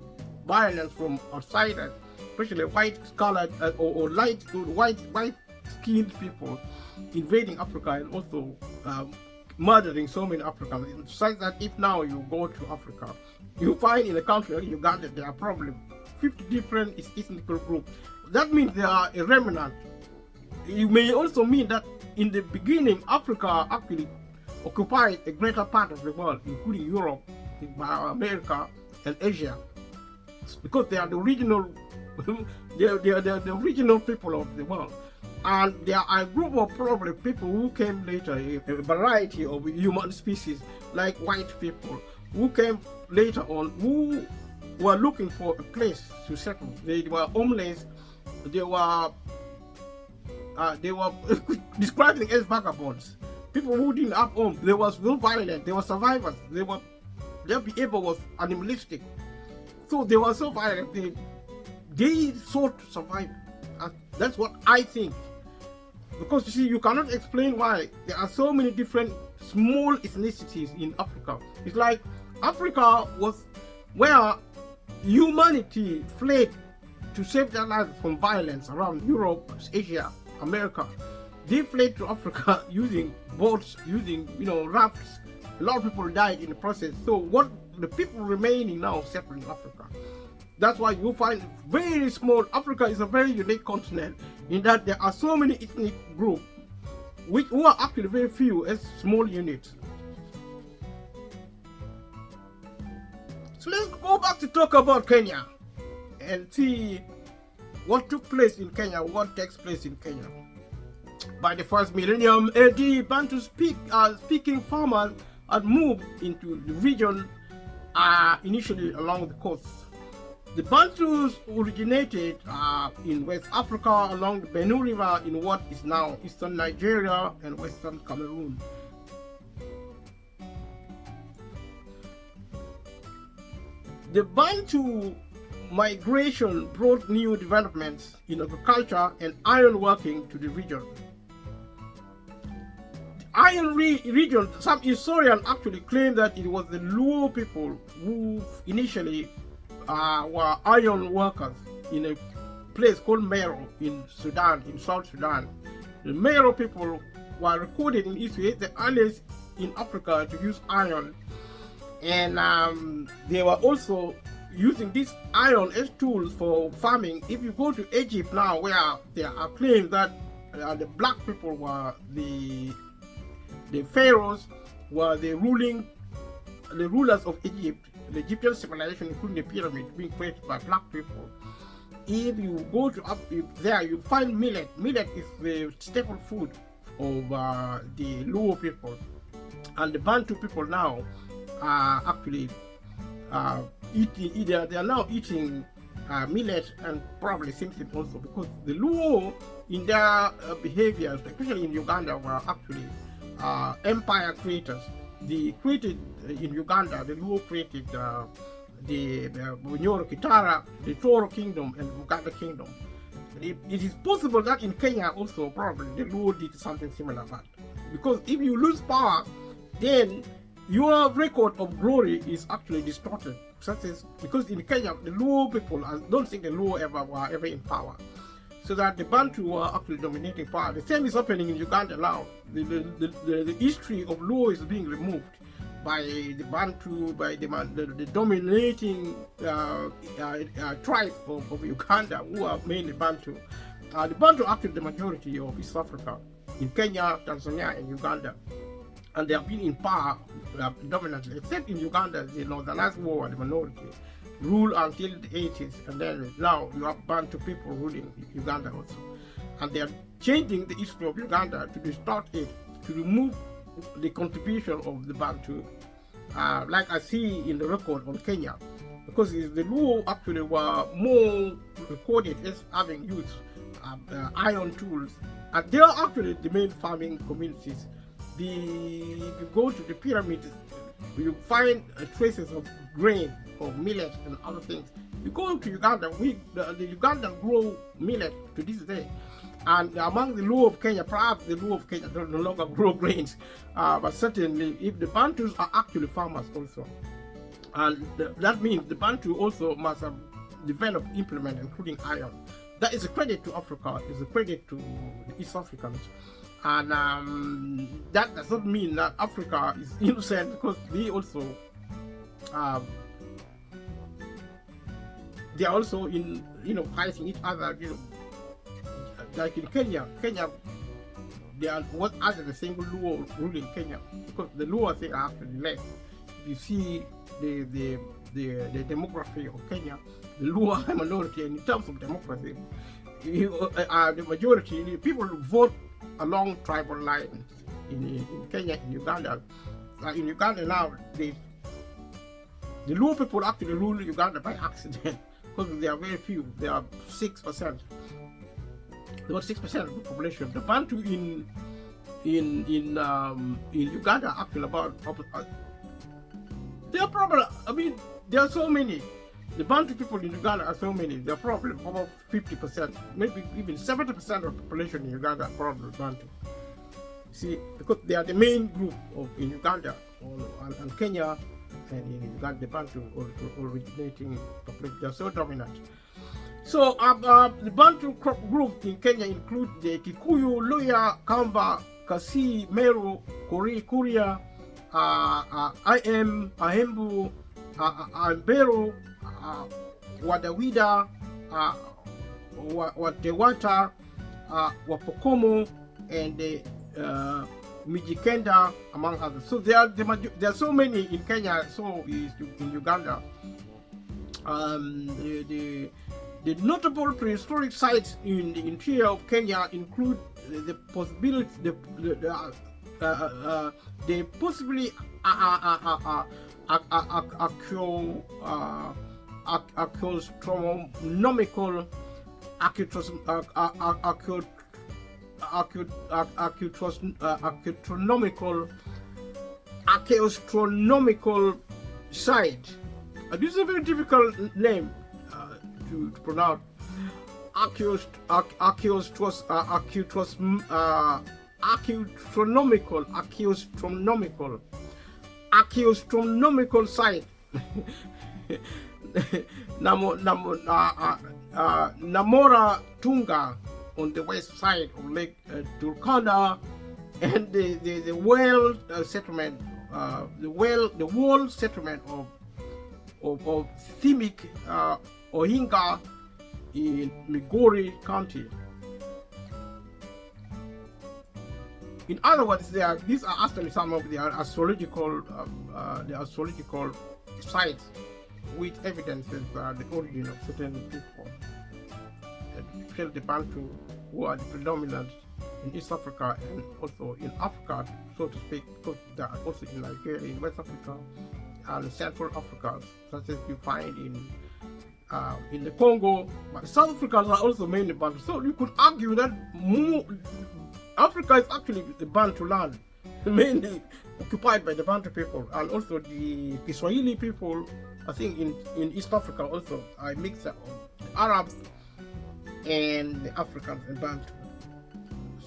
violence from outsiders, especially white colored or white skinned people invading Africa and also murdering so many Africans. Such that if now you go to Africa, you find in a country like Uganda there are probably 50 different ethnical groups. That means there are a remnant. It may also mean that in the beginning Africa actually occupied a greater part of the world, including Europe, America, and Asia, because they are the original they are the original people of the world. And there are a group of probably people who came later, a variety of human species, like white people, who came later on, who were looking for a place to settle. They were homeless. They were described as vagabonds, people who didn't have home. They were so violent. They were survivors. Their behavior was animalistic. So they were so violent. They sought to survive. And that's what I think. Because you see, you cannot explain why there are so many different small ethnicities in Africa. It's like Africa was where humanity fled to save their lives from violence around Europe, Asia, America. They fled to Africa using boats, using rafts. A lot of people died in the process. So what the people remaining now settled in Africa. That's why you find very small. Africa is a very unique continent in that there are so many ethnic groups who are actually very few as small units. So let's go back to talk about Kenya and see what took place in Kenya, what takes place in Kenya. By the first millennium AD, Bantu speaking farmers had moved into the region initially along the coast. The Bantus originated in West Africa along the Benue River in what is now eastern Nigeria and western Cameroon. The Bantu migration brought new developments in agriculture and ironworking to the region. The iron region, some historians actually claim that it was the Luo people who initially were iron workers in a place called Mero in Sudan, in South Sudan. The Mero people were recorded in history, the earliest in Africa to use iron, and they were also using this iron as tools for farming. If you go to Egypt now, where there are claims that the black people were the pharaohs, were the rulers of Egypt, the Egyptian civilization, including the pyramid, being created by black people. If you go to up there, you find millet. Millet is the staple food of the Luo people, and the Bantu people now are actually eating. They are now eating millet and probably same thing also, because the Luo in their behaviors, especially in Uganda, were actually empire creators. They created in Uganda, the Luo created the Bunyoro Kitara, the Toro Kingdom, and Buganda Kingdom. It is possible that in Kenya also probably the Luo did something similar to that. Because if you lose power, then your record of glory is actually distorted. Such as, because in Kenya, the Luo people, I don't think the Luo were ever in power. So that the Bantu were actually dominating power. The same is happening in Uganda now. The history of Luo is being removed by the Bantu, by the dominating tribe of Uganda, who are mainly Bantu. The Bantu are actually the majority of East Africa, in Kenya, Tanzania, and Uganda. And they have been in power dominantly, except in Uganda, the Northerners were the minority, rule until the 80s, and then now you have Bantu people ruling Uganda also. And they are changing the history of Uganda to distort it, to remove the contribution of the Bantu, like I see in the record on Kenya, because the Luo actually were more recorded as having used iron tools, and they are actually the main farming communities. If you go to the pyramids, you find traces of grain or millet and other things. You go to Uganda, the Ugandan grow millet to this day. And among the Luo of Kenya, perhaps the Luo of Kenya don't no longer grow grains, but certainly if the Bantus are actually farmers also. And that means the Bantu also must have developed implements, including iron. That is a credit to Africa, is a credit to the East Africans. And that does not mean that Africa is innocent, because they also they are also in fighting each other. Like in Kenya, they are what as a single Luo ruling Kenya, because the Luo are actually less. If you see the demography of Kenya, the Luo are minority, and in terms of democracy, the majority, the people vote along tribal lines in Kenya, in Uganda. In Uganda now, the Luo people actually rule Uganda by accident, because they are very few. They are 6%. About 6% of the population. The Bantu in Uganda actually about. They are probably. I mean, there are so many. The Bantu people in Uganda are so many. They are probably about 50%, maybe even 70% of the population in Uganda are probably Bantu. See, because they are the main group in Uganda and Kenya, and in Uganda, the Bantu originating population. They are so dominant. So the Bantu group in Kenya include the Kikuyu, Luya, Kamba, Kasi, Meru, Kuria, Ahembu, Ambero, Wadawida, Watewata, Wapokomo, and Mijikenda, among others. So there are so many in Kenya, so is in Uganda. The notable prehistoric sites in the interior of Kenya include the possibility, they possibly archaeoastronomical, archaeoastronomical site. This is a very difficult name to pronounce. Archaeoastronomical site. Namora Tunga on the west side of Lake Turkana, and the whale settlement, the whole settlement of Thimik Ohinga in Migori County. In other words, these are actually some of the archaeological sites which evidences the origin of certain people, especially the Bantu, who are the predominant in East Africa and also in Africa, so to speak, because they are also in Nigeria, in West Africa, and Central Africa, such as you find in the Congo. But South Africans are also mainly Bantu. So you could argue that Africa is actually the Bantu land, mainly occupied by the Bantu people, and also the Kiswahili people. I think in East Africa also are a mixture of the Arabs and the Africans and Bantu,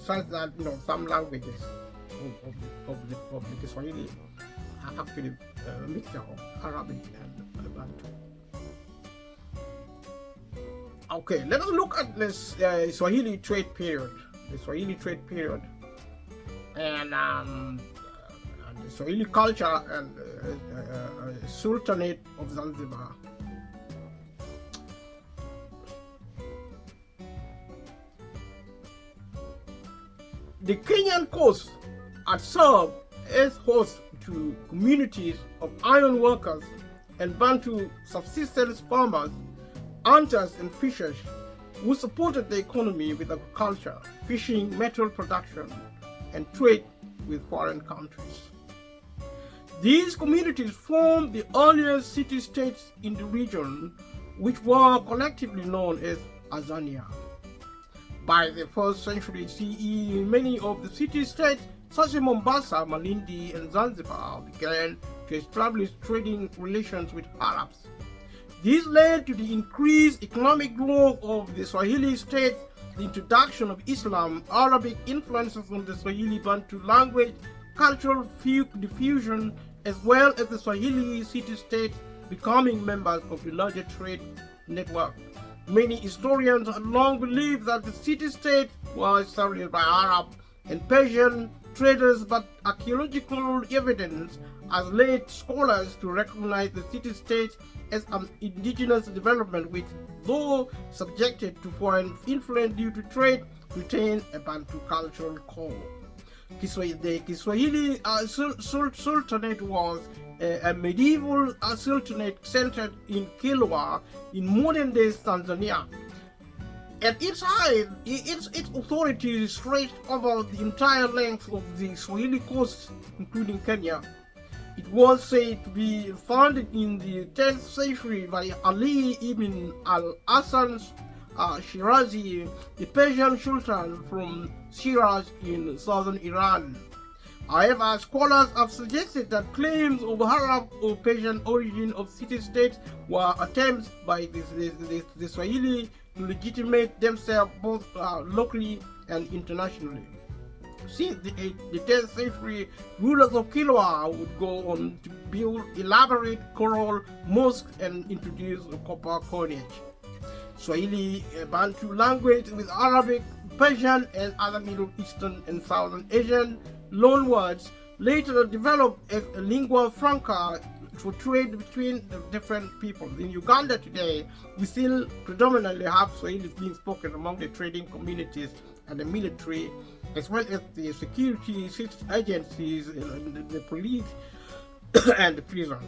such that some languages of the Kiswahili are actually a mixture of Arabic and Bantu. Okay, let us look at this Swahili trade period. The Swahili trade period and the Swahili culture and Sultanate of Zanzibar. The Kenyan coast had served as host to communities of iron workers and Bantu subsistence farmers, hunters and fishers who supported the economy with agriculture, fishing, metal production, and trade with foreign countries. These communities formed the earliest city-states in the region, which were collectively known as Azania. By the 1st century CE, many of the city-states, such as Mombasa, Malindi, and Zanzibar, began to establish trading relations with Arabs. This led to the increased economic growth of the Swahili states, the introduction of Islam, Arabic influences on the Swahili Bantu language, cultural diffusion, as well as the Swahili city-states becoming members of the larger trade network. Many historians have long believed that the city-state was established by Arab and Persian traders, but archaeological evidence has led scholars to recognize the city-state as an indigenous development which, though subjected to foreign influence due to trade, retained a Bantu cultural core. The Kiswahili Sultanate was a medieval sultanate centered in Kilwa in modern-day Tanzania. At its height, its authority stretched over the entire length of the Swahili coast, including Kenya. It was said to be founded in the 10th century by Ali ibn al-Hasan Shirazi, the Persian Sultan from Shiraz in southern Iran. However, scholars have suggested that claims of Arab or Persian origin of city-states were attempts by the Swahili to legitimate themselves both locally and internationally. Since the 10th century, rulers of Kilwa would go on to build elaborate coral mosques and introduce copper coinage. Swahili Bantu language with Arabic, Persian, and other Middle Eastern and Southern Asian loanwords later developed as a lingua franca for trade between the different peoples. In Uganda today, we still predominantly have Swahili being spoken among the trading communities and the military, as well as the security agencies, the police, and the prison.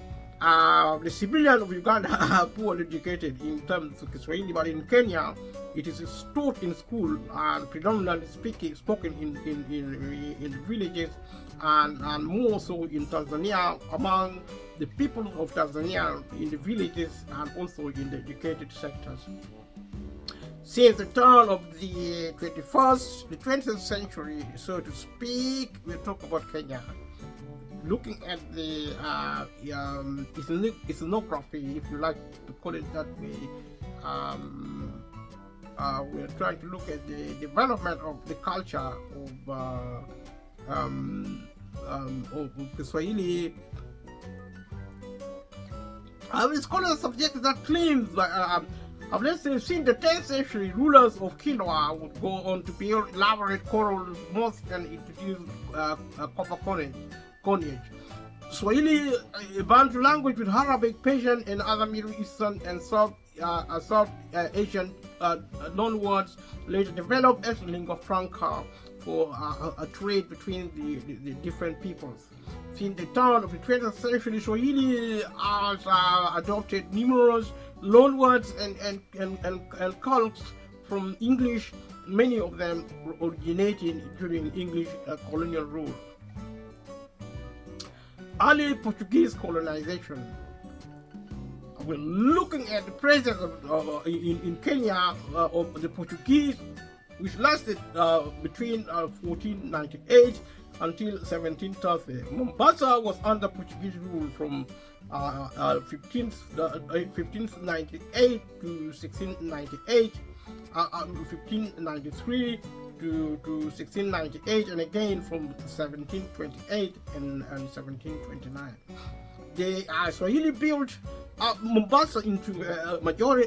The civilians of Uganda are poorly educated in terms of Kiswahili, but in Kenya, it is taught in school and predominantly spoken in villages, and more so in Tanzania among the people of Tanzania in the villages and also in the educated sectors. Since the turn of the 20th century, so to speak, we talk about Kenya. Looking at the ethnography, if you like to call it that way, we're trying to look at the development of the culture of the Swahili. Scholars subject that claims that let's say since the 10th century, rulers of Kilwa would go on to build elaborate coral mosques and introduce copper coinage. Swahili, a Bantu language with Arabic, Persian, and other Middle Eastern and South Asian loanwords, later developed as a lingua franca for a trade between the different peoples. Since the turn of the 20th century, Swahili has adopted numerous loanwords and cults from English, many of them originating during English colonial rule. Early Portuguese colonization. We're looking at the presence of, in Kenya of the Portuguese, which lasted between 1498 until 1730. Mombasa was under Portuguese rule from 1598 to 1698, 1593 to 1698, and again from 1728 and 1729. The Swahili built Mombasa into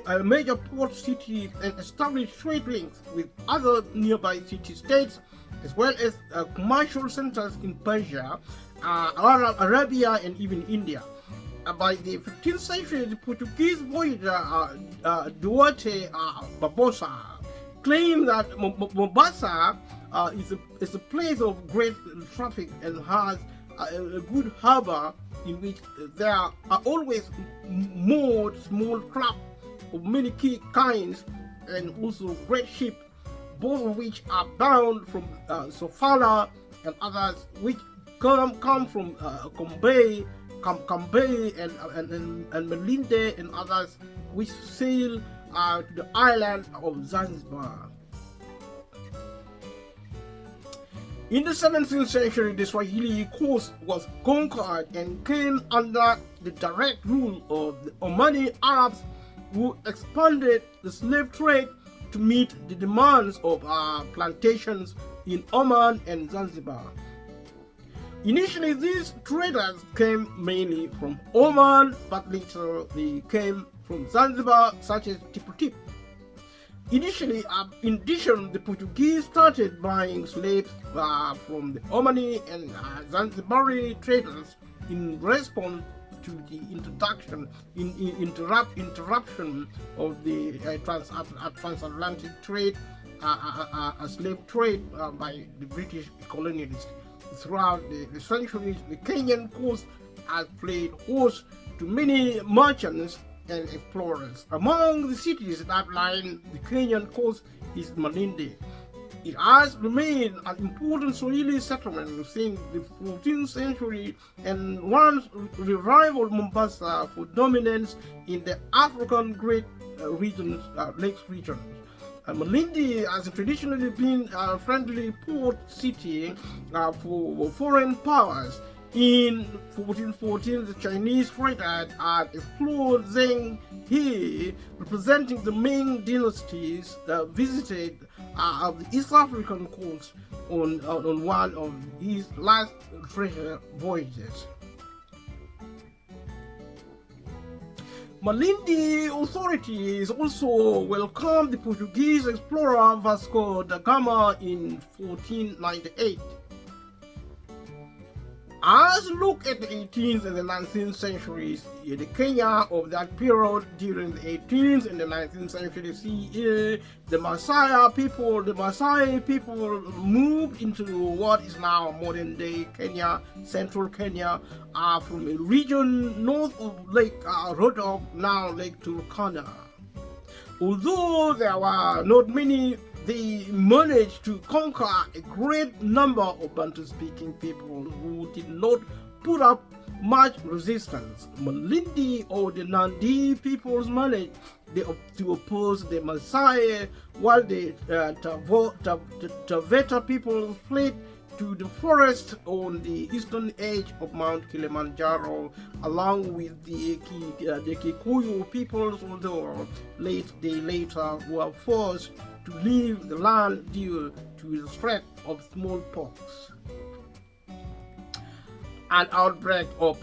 a major port city and established trade links with other nearby city-states, as well as commercial centers in Persia, Arabia, and even India. By the 15th century, the Portuguese voyager Duarte Barbosa claimed that Mombasa is a place of great traffic and has a good harbor in which there are always more small craft of many kinds and also great ships, both of which are bound from Sofala and others which come from Kambay and Melinde and others which sail to the island of Zanzibar. In the 17th century, the Swahili coast was conquered and came under the direct rule of the Omani Arabs, who expanded the slave trade to meet the demands of plantations in Oman and Zanzibar. Initially, these traders came mainly from Oman, but later they came from Zanzibar, such as Tiputip. Initially, in addition, the Portuguese started buying slaves from the Omani and Zanzibari traders in response to the interruption of the transatlantic trade, slave trade by the British colonialists. Throughout the centuries, the Kenyan coast has played host to many merchants and explorers. Among the cities that line the Kenyan coast is Malindi. It has remained an important Swahili settlement since the 14th century and once rivaled Mombasa for dominance in the African Great Lakes region. Malindi has traditionally been a friendly port city for foreign powers. In 1414, the Chinese trader had explored Zheng He, representing the Ming dynasties, visited the East African coast on one of his last treasure voyages. Malindi authorities also welcomed the Portuguese explorer Vasco da Gama in 1498. As look at the 18th and the 19th centuries, the Kenya of that period during the 18th and the 19th century CE, the Maasai people moved into what is now modern-day Kenya, central Kenya, from a region north of Lake Rhodop, now Lake Turkana. Although there were not many, they managed to conquer a great number of Bantu-speaking people who did not put up much resistance. Malindi or the Nandi peoples managed to oppose the Maasai, while the Taveta people fled to the forest on the eastern edge of Mount Kilimanjaro, along with the Kikuyu peoples, although they later were forced to leave the land due to the spread of smallpox. An outbreak of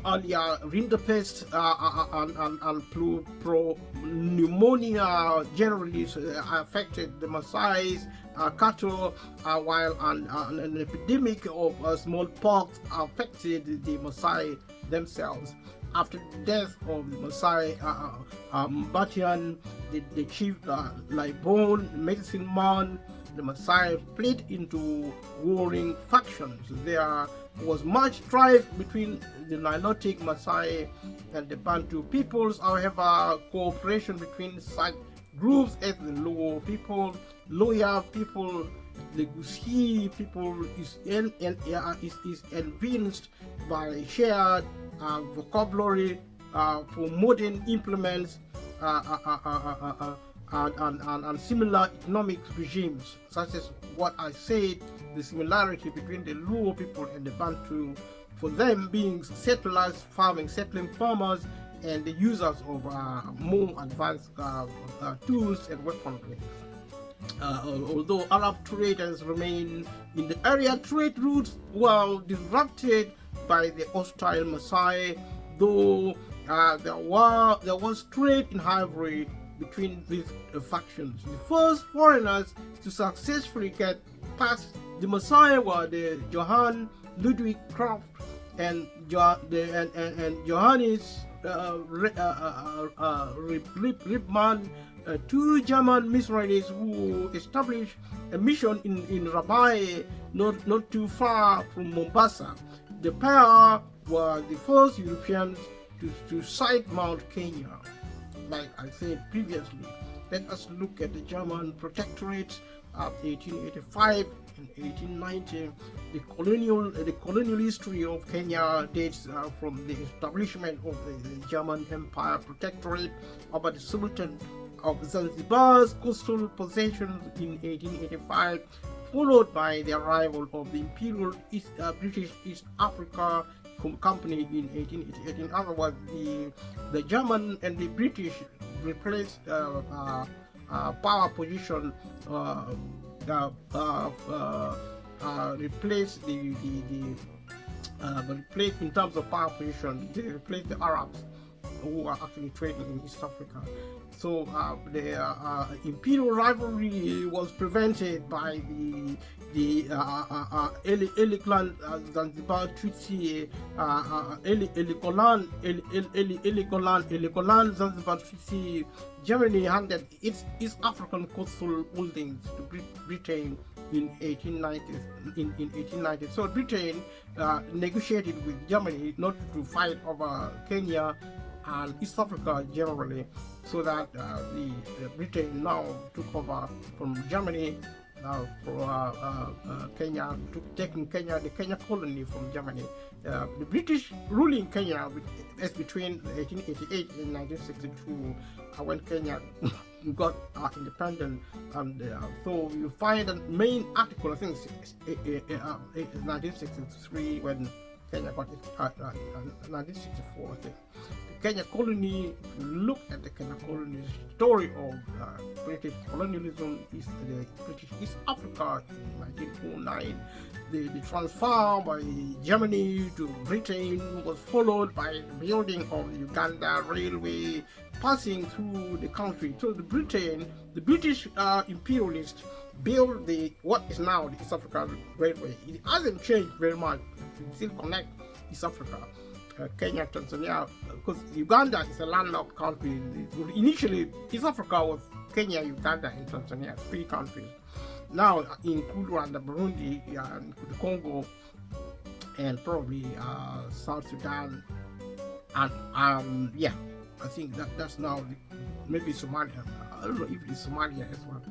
earlier rinderpest and pneumonia generally affected the Maasai cattle, while an epidemic of smallpox affected the Maasai themselves. After the death of the Maasai Batian, the chief Libon medicine man, the Maasai split into warring factions. There was much strife between the Nilotic Maasai and the Bantu peoples. However, cooperation between such groups as the Luo people, Loya people, the Gusii people is enhanced by shared vocabulary for modern implements and similar economic regimes, such as what I said, the similarity between the Luo people and the Bantu, for them being settling farmers, and the users of more advanced tools and weaponry. Although Arab traders remain in the area, trade routes were disrupted by the hostile Maasai, though there was trade in ivory between these factions. The first foreigners to successfully get past the Maasai were the Johann Ludwig Kraft and Johannes Ripman, two German missionaries who established a mission in Rabai, not too far from Mombasa. The pair were the first Europeans to sight Mount Kenya. Like I said previously, let us look at the German protectorate of 1885 and 1890. The colonial history of Kenya dates from the establishment of the German Empire Protectorate over the Sultan of Zanzibar's coastal possessions in 1885, followed by the arrival of the Imperial British East Africa Company in 1888. In other words, the German and the British replaced power position, replaced replaced in terms of power position. They replaced the Arabs who are actually trading in East Africa. So the imperial rivalry was prevented by the Heligoland Zanzibar Treaty, Heligoland Zanzibar Treaty. Germany handed its East African coastal holdings to Britain in 1890. So Britain negotiated with Germany not to fight over Kenya and East Africa generally, so that Britain now took over from Germany for Kenya, taking Kenya, the Kenya colony from Germany. The British ruling Kenya between 1888 and 1962, when Kenya got independent, and so you find the main article, I think 1963, when Kenya got it, 1964, I think. The Kenya colony, if you look at the Kenya colony story of British colonialism, is the British East Africa in 1909. The transfer by Germany to Britain was followed by the building of the Uganda Railway passing through the country. So the British imperialists built what is now the East Africa Railway. It hasn't changed very much. It still connect East Africa, Kenya, Tanzania, because Uganda is a landlocked country. Initially, East Africa was Kenya, Uganda, and Tanzania, 3 countries. Now include Rwanda, Burundi, and the Congo, and probably South Sudan, and yeah, I think that's now maybe Somalia. I don't know if it's Somalia as well.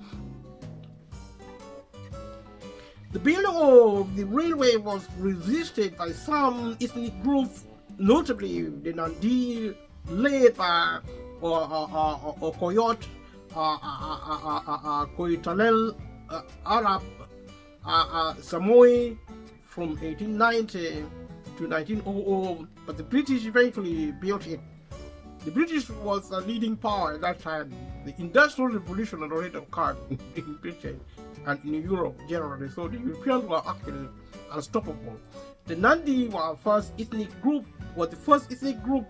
The building of the railway was resisted by some ethnic groups, notably the Nandi, led by Koyot, Koitalel, Arab, Samoy from 1890 to 1900, but the British eventually built it. The British was a leading power at that time. The Industrial Revolution had already occurred in Britain and in Europe generally, so the Europeans were actually unstoppable. The Nandi were the first ethnic group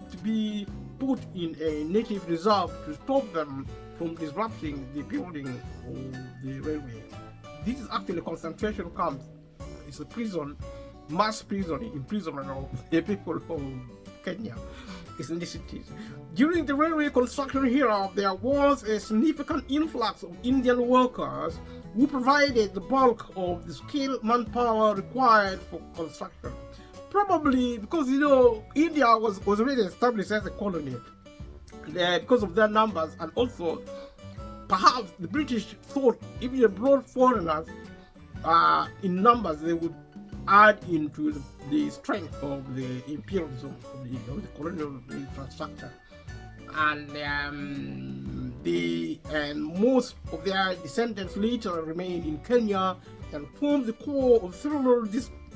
to be put in a native reserve to stop them from disrupting the building of the railway. This is actually concentration camps. It's a prison, mass prison, imprisonment of the people of Kenya. Ethnicities. During the railway construction era, there was a significant influx of Indian workers who provided the bulk of the skilled manpower required for construction. Probably because India was already established as a colony because of their numbers, and also perhaps the British thought if they brought foreigners in numbers, they would add into the strength of the imperialism of the colonial infrastructure, and most of their descendants later remained in Kenya and formed the core of several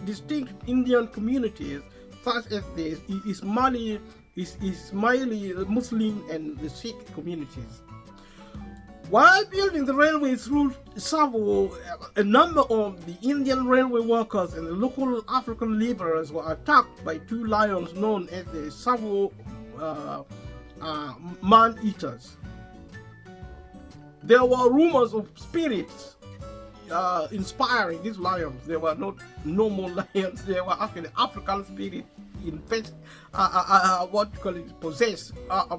distinct Indian communities, such as the Ismaili, Muslim, and the Sikh communities. While building the railway through Savo, a number of the Indian railway workers and the local African laborers were attacked by two lions known as the Savo man-eaters. There were rumors of spirits inspiring these lions. They were not normal lions, they were actually African spirits possessed.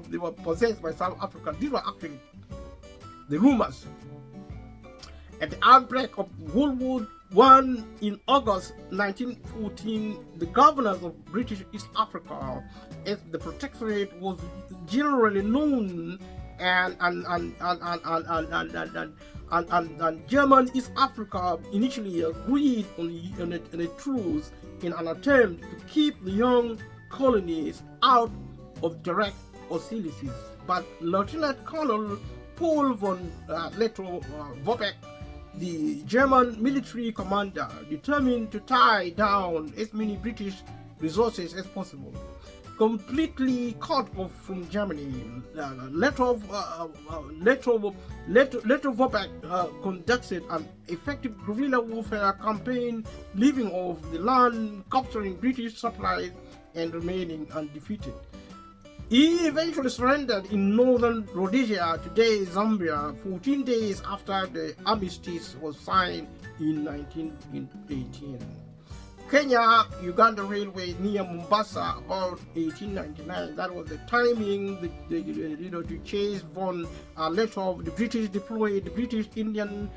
They were possessed by some Africans. These were actually the rumors. At the outbreak of World War I in August 1914, the governors of British East Africa, as the Protectorate was generally known, and German East Africa initially agreed on a truce in an attempt to keep the young colonies out of direct hostilities. But Lieutenant Colonel Paul von Lettow-Vorbeck, the German military commander, determined to tie down as many British resources as possible, completely cut off from Germany. Lettow-Vorbeck conducted an effective guerrilla warfare campaign, living off the land, capturing British supplies, and remaining undefeated. He eventually surrendered in northern Rhodesia, today Zambia, 14 days after the armistice was signed in 1918. Kenya-Uganda Railway near Mombasa about 1899. That was the timing to chase von Lettow. The British deployed the British Indian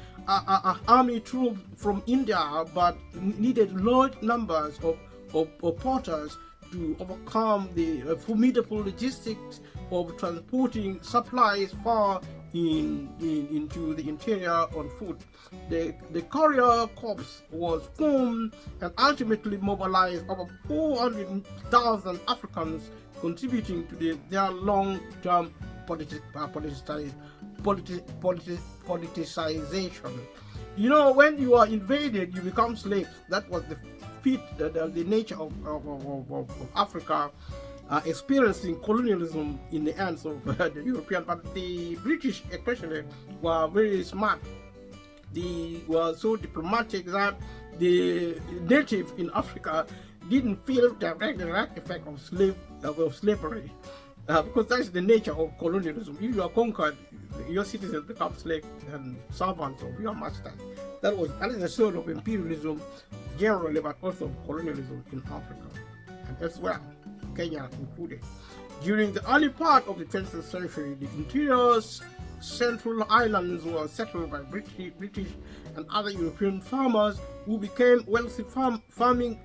army troops from India, but needed large numbers of porters to overcome the formidable logistics of transporting supplies far into the interior on foot. The Courier Corps was formed and ultimately mobilized over 400,000 Africans, contributing to their long-term politicization. When you are invaded, you become slaves. That was the nature of Africa experiencing colonialism in the hands of the European. But the British especially were very smart. They were so diplomatic that the native in Africa didn't feel the direct effect of slavery, because that's the nature of colonialism. If you are conquered, your citizens become slaves and servants of your masters. That is the sort of imperialism generally, but also colonialism in Africa and elsewhere, Kenya included. During the early part of the 20th century, the interior central islands were settled by British and other European farmers who became wealthy farming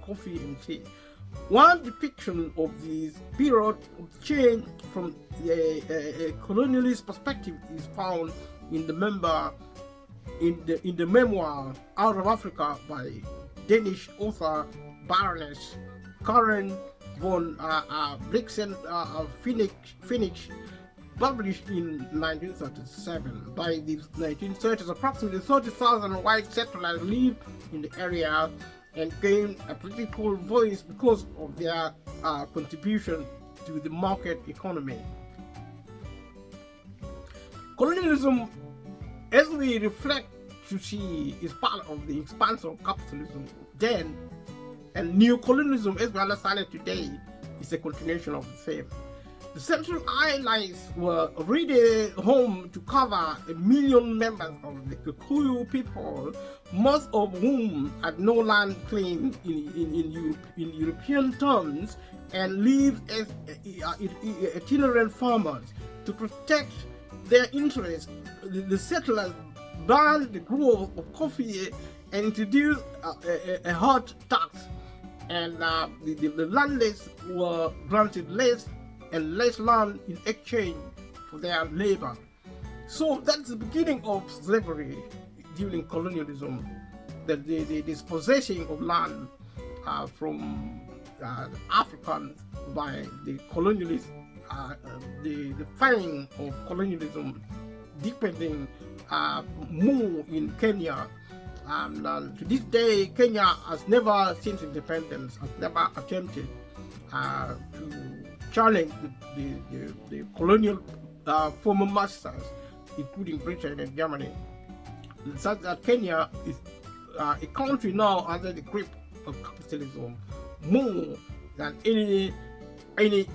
coffee and tea. One depiction of this period of change from a colonialist perspective is found in the memoir Out of Africa by Danish author Baroness Karen von Brixen Phoenix, published in 1937. By the 1930s, approximately 30,000 white settlers lived in the area and gained a political voice because of their contribution to the market economy. Colonialism, as we reflect to see, is part of the expansion of capitalism then, and neo-colonialism, as we understand it today, is a continuation of the same. The Central Islands were already home to cover 1 million members of the Kikuyu people, most of whom had no land claim in European terms and lived as itinerant farmers. To protect their interests, the settlers banned the growth of coffee and introduced a hot tax, and the landless were granted less and less land in exchange for their labor. So that's the beginning of slavery during colonialism, the dispossessing of land from Africans by the colonialists, the fang of colonialism deepening more in Kenya. And to this day, Kenya has never, since independence, has never attempted to challenge the colonial former masters, including Britain and Germany. Such that Kenya is a country now under the grip of capitalism more than any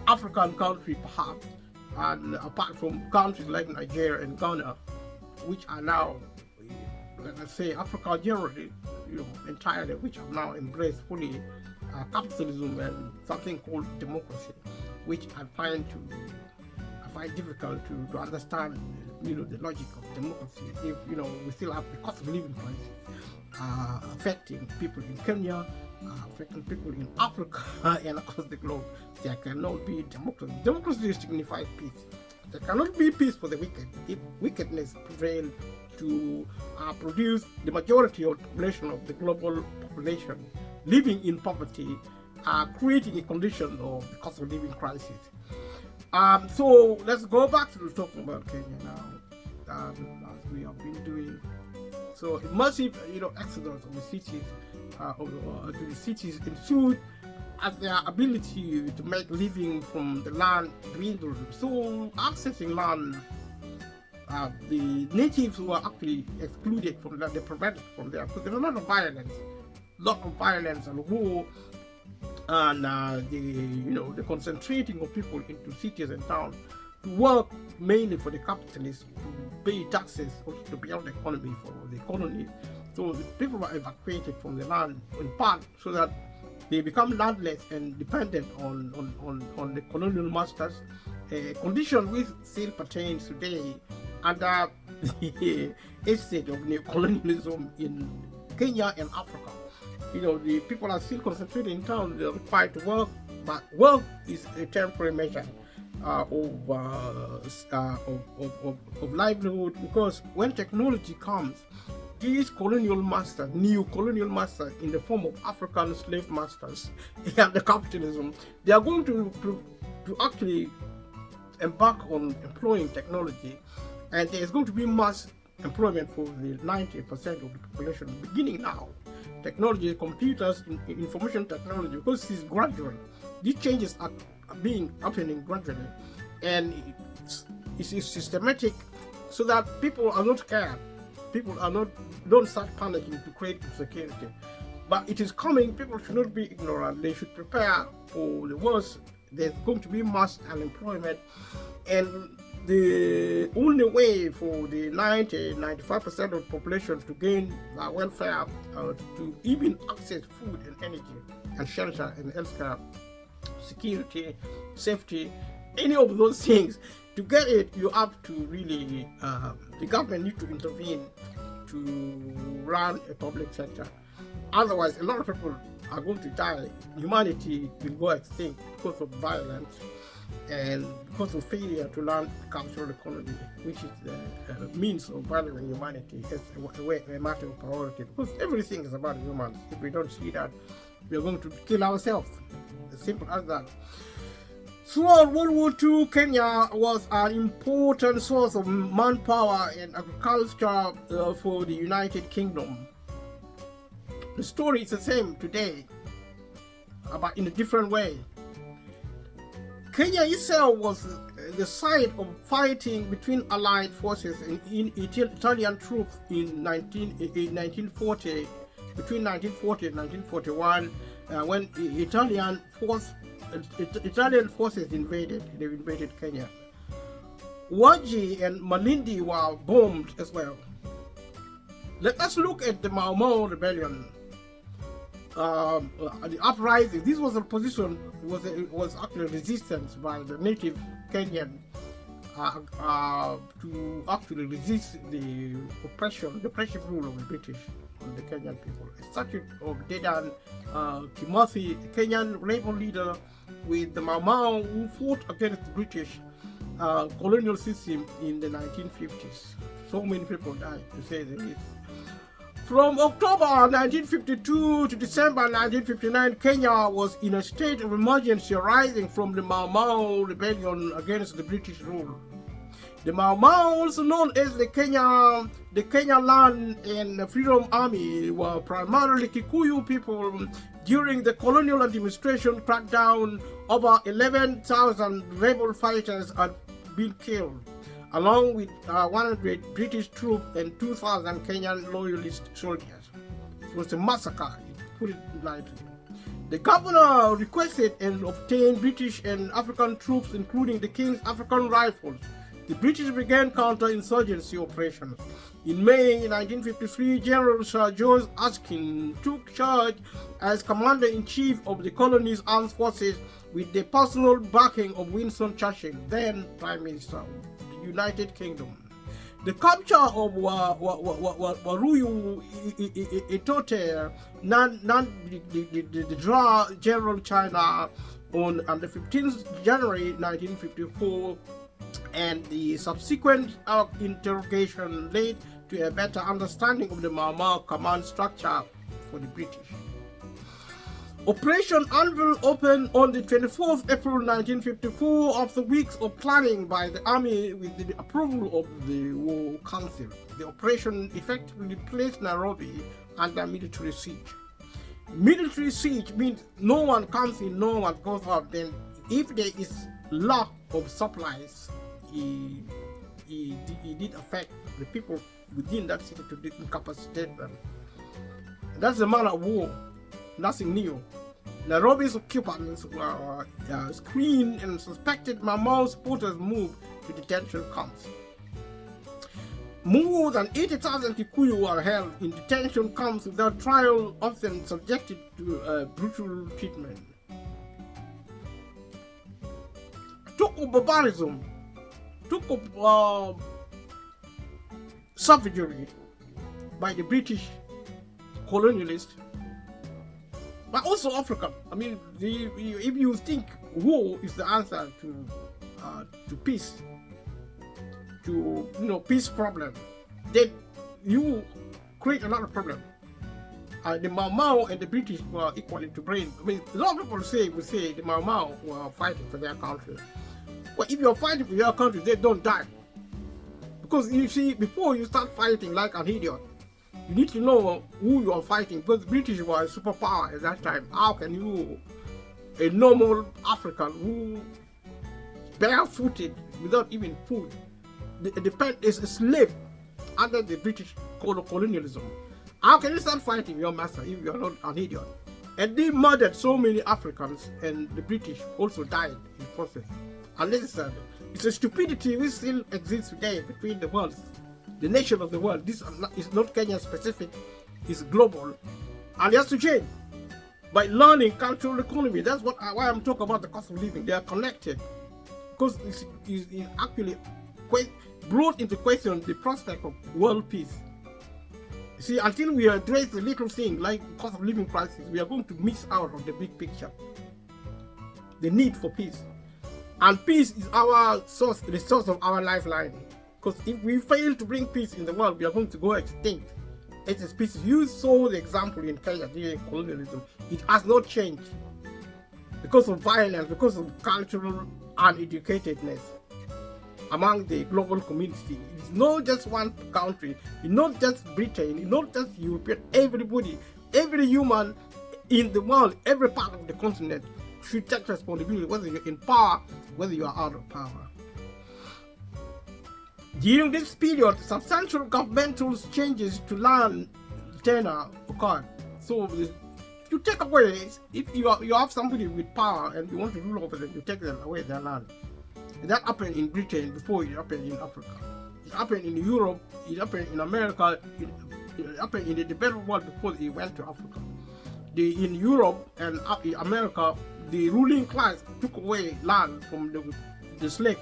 African country perhaps, and apart from countries like Nigeria and Ghana, which are now, let us say, Africa generally, entirely, which have now embraced fully capitalism and something called democracy, which I find difficult to understand, the logic of democracy. If we still have the cost of living crisis affecting people in Kenya, affecting people in Africa and across the globe, there cannot be democracy. Democracy signifies peace. There cannot be peace for the wicked if wickedness prevails to produce the majority of the population of the global population living in poverty, creating a condition of the cost of living crisis. So let's go back to talking about Kenya now, as we have been doing. So a massive, exodus of the cities, to the cities ensued as their ability to make living from the land dwindled. So accessing land, the natives were actually excluded from that, they prevented from there. So there was a lot of violence and war, and the concentrating of people into cities and towns to work mainly for the capitalists, to pay taxes, also to build the economy for the colonies. So the people were evacuated from the land in part so that they become landless and dependent on the colonial masters, a condition which still pertains today under the stage of neocolonialism in Kenya and Africa. The people are still concentrated in town, they're required to work, but work is a temporary measure of livelihood, because when technology comes, these colonial masters, neo-colonial masters in the form of African slave masters and the capitalism, they are going to actually embark on employing technology, and there is going to be mass employment for the 90% of the population beginning now. Technology, computers, information technology, because this is gradual. These changes are happening gradually, and it's systematic, so that people are not scared. People don't start panicking to create insecurity. But it is coming. People should not be ignorant. They should prepare for the worst. There's going to be mass unemployment, and the only way for the 95% of the population to gain welfare, to even access food and energy and shelter and healthcare, security, safety, any of those things, to get it, you have to really, the government needs to intervene to run a public sector. Otherwise, a lot of people are going to die. Humanity will go extinct because of violence. and because of failure to learn cultural economy, which is the means of valuing humanity as a matter of priority. Because everything is about humans. If we don't see that, we are going to kill ourselves. As simple as that. Throughout World War II, Kenya was an important source of manpower and agriculture for the United Kingdom. The story is the same today, but in a different way. Kenya itself was the site of fighting between Allied forces and Italian troops in 1940, between 1940 and 1941, when Italian forces invaded Kenya. Wajir and Malindi were bombed as well. Let us look at the Mau Mau rebellion. The uprising. This was a position. It was actually resistance by the native Kenyan to actually resist the oppressive rule of the British on the Kenyan people. A statue of Dedan Kimathi, a Kenyan rebel leader with the Mau Mau who fought against the British colonial system in the 1950s. So many people died, to say the least. From October 1952 to December 1959, Kenya was in a state of emergency arising from the Mau Mau rebellion against the British rule. The Mau Mau, also known as the Kenya Land and Freedom Army, were primarily Kikuyu people. During the colonial administration crackdown, over 11,000 rebel fighters had been killed, along with 100 British troops and 2,000 Kenyan loyalist soldiers. It was a massacre, to put it lightly. The governor requested and obtained British and African troops, including the King's African Rifles. The British began counter-insurgency operations. In May 1953, General Sir George Erskine took charge as Commander-in-Chief of the colony's armed forces with the personal backing of Winston Churchill, then Prime Minister of the United Kingdom. The capture of Waruyu Itote, the Dra General China, on the 15th January 1954, and the subsequent interrogation led to a better understanding of the Mau Mau command structure for the British. Operation Anvil opened on the 24th April 1954 after weeks of planning by the army with the approval of the War Council. The operation effectively placed Nairobi under military siege. Military siege means no one comes in, no one goes out. Then if there is lack of supplies, it did affect the people within that city to incapacitate them. That's the manner of war, nothing new. Nairobi's occupants were screened and suspected Mau Mau supporters moved to detention camps. More than 80,000 Kikuyu were held in detention camps without trial, often subjected to brutal treatment. Talk of barbarism, talk of savagery by the British colonialists, but also Africa. I mean, if you think war is the answer to peace, to peace problem, then you create another problem. The Mau Mau and the British were equally to blame. I mean, a lot of people say the Mau Mau were fighting for their country. Well, if you're fighting for your country, they don't die. Because you see, before you start fighting like an idiot, you need to know who you are fighting, because the British were a superpower at that time. How can you, a normal African who barefooted without even food, is a slave under the British colonialism, how can you start fighting your master if you are not an idiot? And they murdered so many Africans, and the British also died in the process. Unnecessarily. It's a stupidity which still exists today between the worlds, the nation of the world. This is not Kenya specific, it's global, and it has to change by learning cultural economy. That's why I'm talking about the cost of living. They are connected, because it's actually brought into question the prospect of world peace. See, until we address the little thing like cost of living crisis, we are going to miss out on the big picture, the need for peace. And peace is our source, the source of our lifeline. Because if we fail to bring peace in the world, we are going to go extinct. It is peace. You saw the example in Kenya during colonialism. It has not changed because of violence, because of cultural uneducatedness among the global community. It's not just one country, it's not just Britain, it's not just European. Everybody, every human in the world, every part of the continent should take responsibility, whether you're in power, whether you are out of power. During this period, substantial governmental changes to land tenure occurred. So if you take away, if you have somebody with power and you want to rule over them, you take them away their land. And that happened in Britain before it happened in Africa. It happened in Europe, it happened in America, it happened in the developed world before it went to Africa. In Europe and America, the ruling class took away land from the slaves.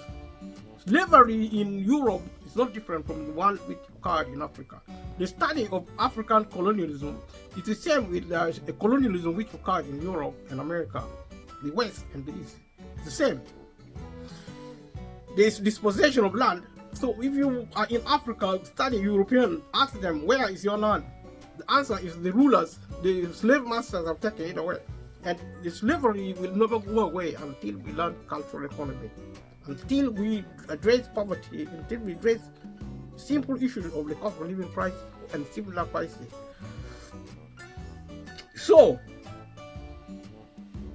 Slavery in Europe is not different from the one which occurred in Africa. The study of African colonialism is the same with the colonialism which occurred in Europe and America, the West and the East. It's the same. There's dispossession of land. So if you are in Africa, study European, ask them, where is your land? The answer is the rulers, the slave masters have taken it away. And the slavery will never go away until we learn cultural economy, until we address poverty, until we address simple issues of the cost of living crisis and similar crises. So,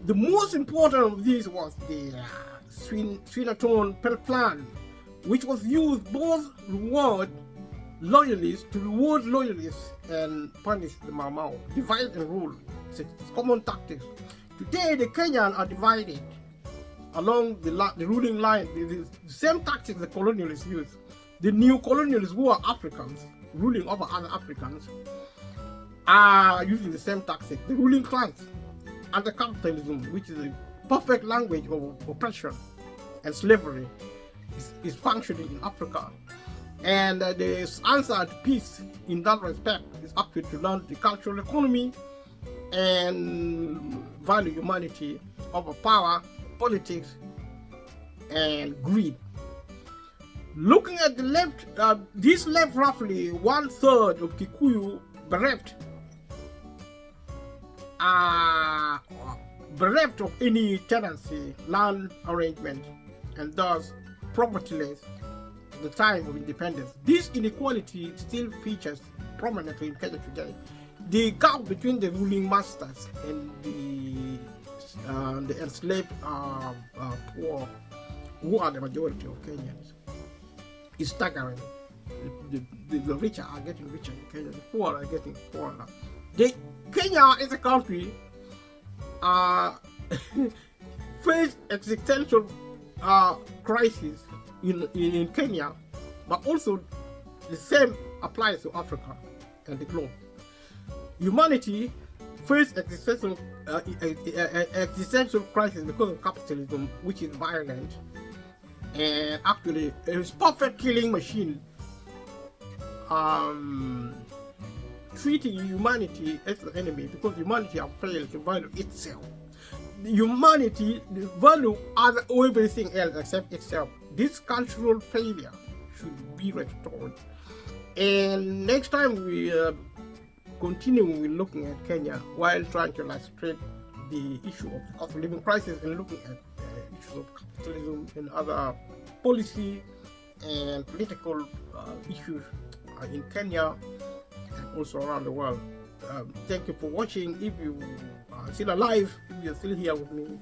the most important of these was the Swinnerton plan, which was used both reward loyalists and punish the Mau Mau. Divide and rule. It's common tactics. Today, the Kenyans are divided along the ruling line. The same tactics the colonialists use. The new colonialists who are Africans, ruling over other Africans, are using the same tactics. The ruling class under capitalism, which is a perfect language of oppression and slavery, is functioning in Africa. And the answer to peace in that respect is actually to learn the cultural economy and value humanity over power, politics, and greed. Looking at the left, this left roughly 1/3 of Kikuyu bereft of any tenancy, land arrangement, and thus propertyless at the time of independence. This inequality still features prominently in Kenya today. The gap between the ruling masters and the enslaved poor, who are the majority of Kenyans, is staggering. The richer are getting richer in Kenya, the poor are getting poorer. Kenya as a country faced existential crisis in Kenya, but also the same applies to Africa and the globe. Humanity faced existential crisis because of capitalism, which is violent and actually is perfect killing machine, treating humanity as the enemy because humanity has failed to value itself. Humanity value everything else except itself. This cultural failure should be restored. And next time we continue with looking at Kenya while trying to illustrate the issue of the cost of living crisis and looking at issues of capitalism and other policy and political issues in Kenya and also around the world. Thank you for watching. If you are still alive, if you're still here with me,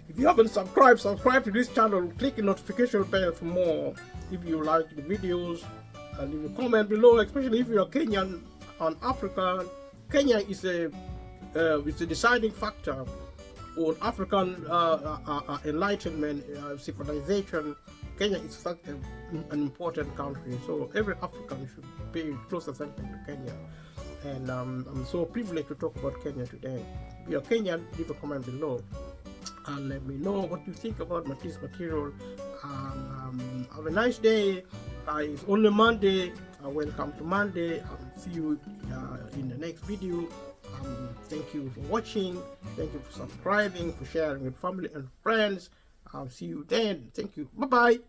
if you haven't subscribed to this channel, click the notification bell for more. If you like the videos, leave a comment below, especially if you're Kenyan on Africa. Kenya is a deciding factor on African enlightenment, civilization. Kenya is such an important country, so every African should pay close attention to Kenya. And I'm so privileged to talk about Kenya today. If you're Kenyan, leave a comment below and let me know what you think about this material. Have a nice day. It's only Monday. Welcome to Monday. See you in the next video. Thank you for watching. Thank you for subscribing, for sharing with family and friends. I'll see you then. Thank you. Bye bye.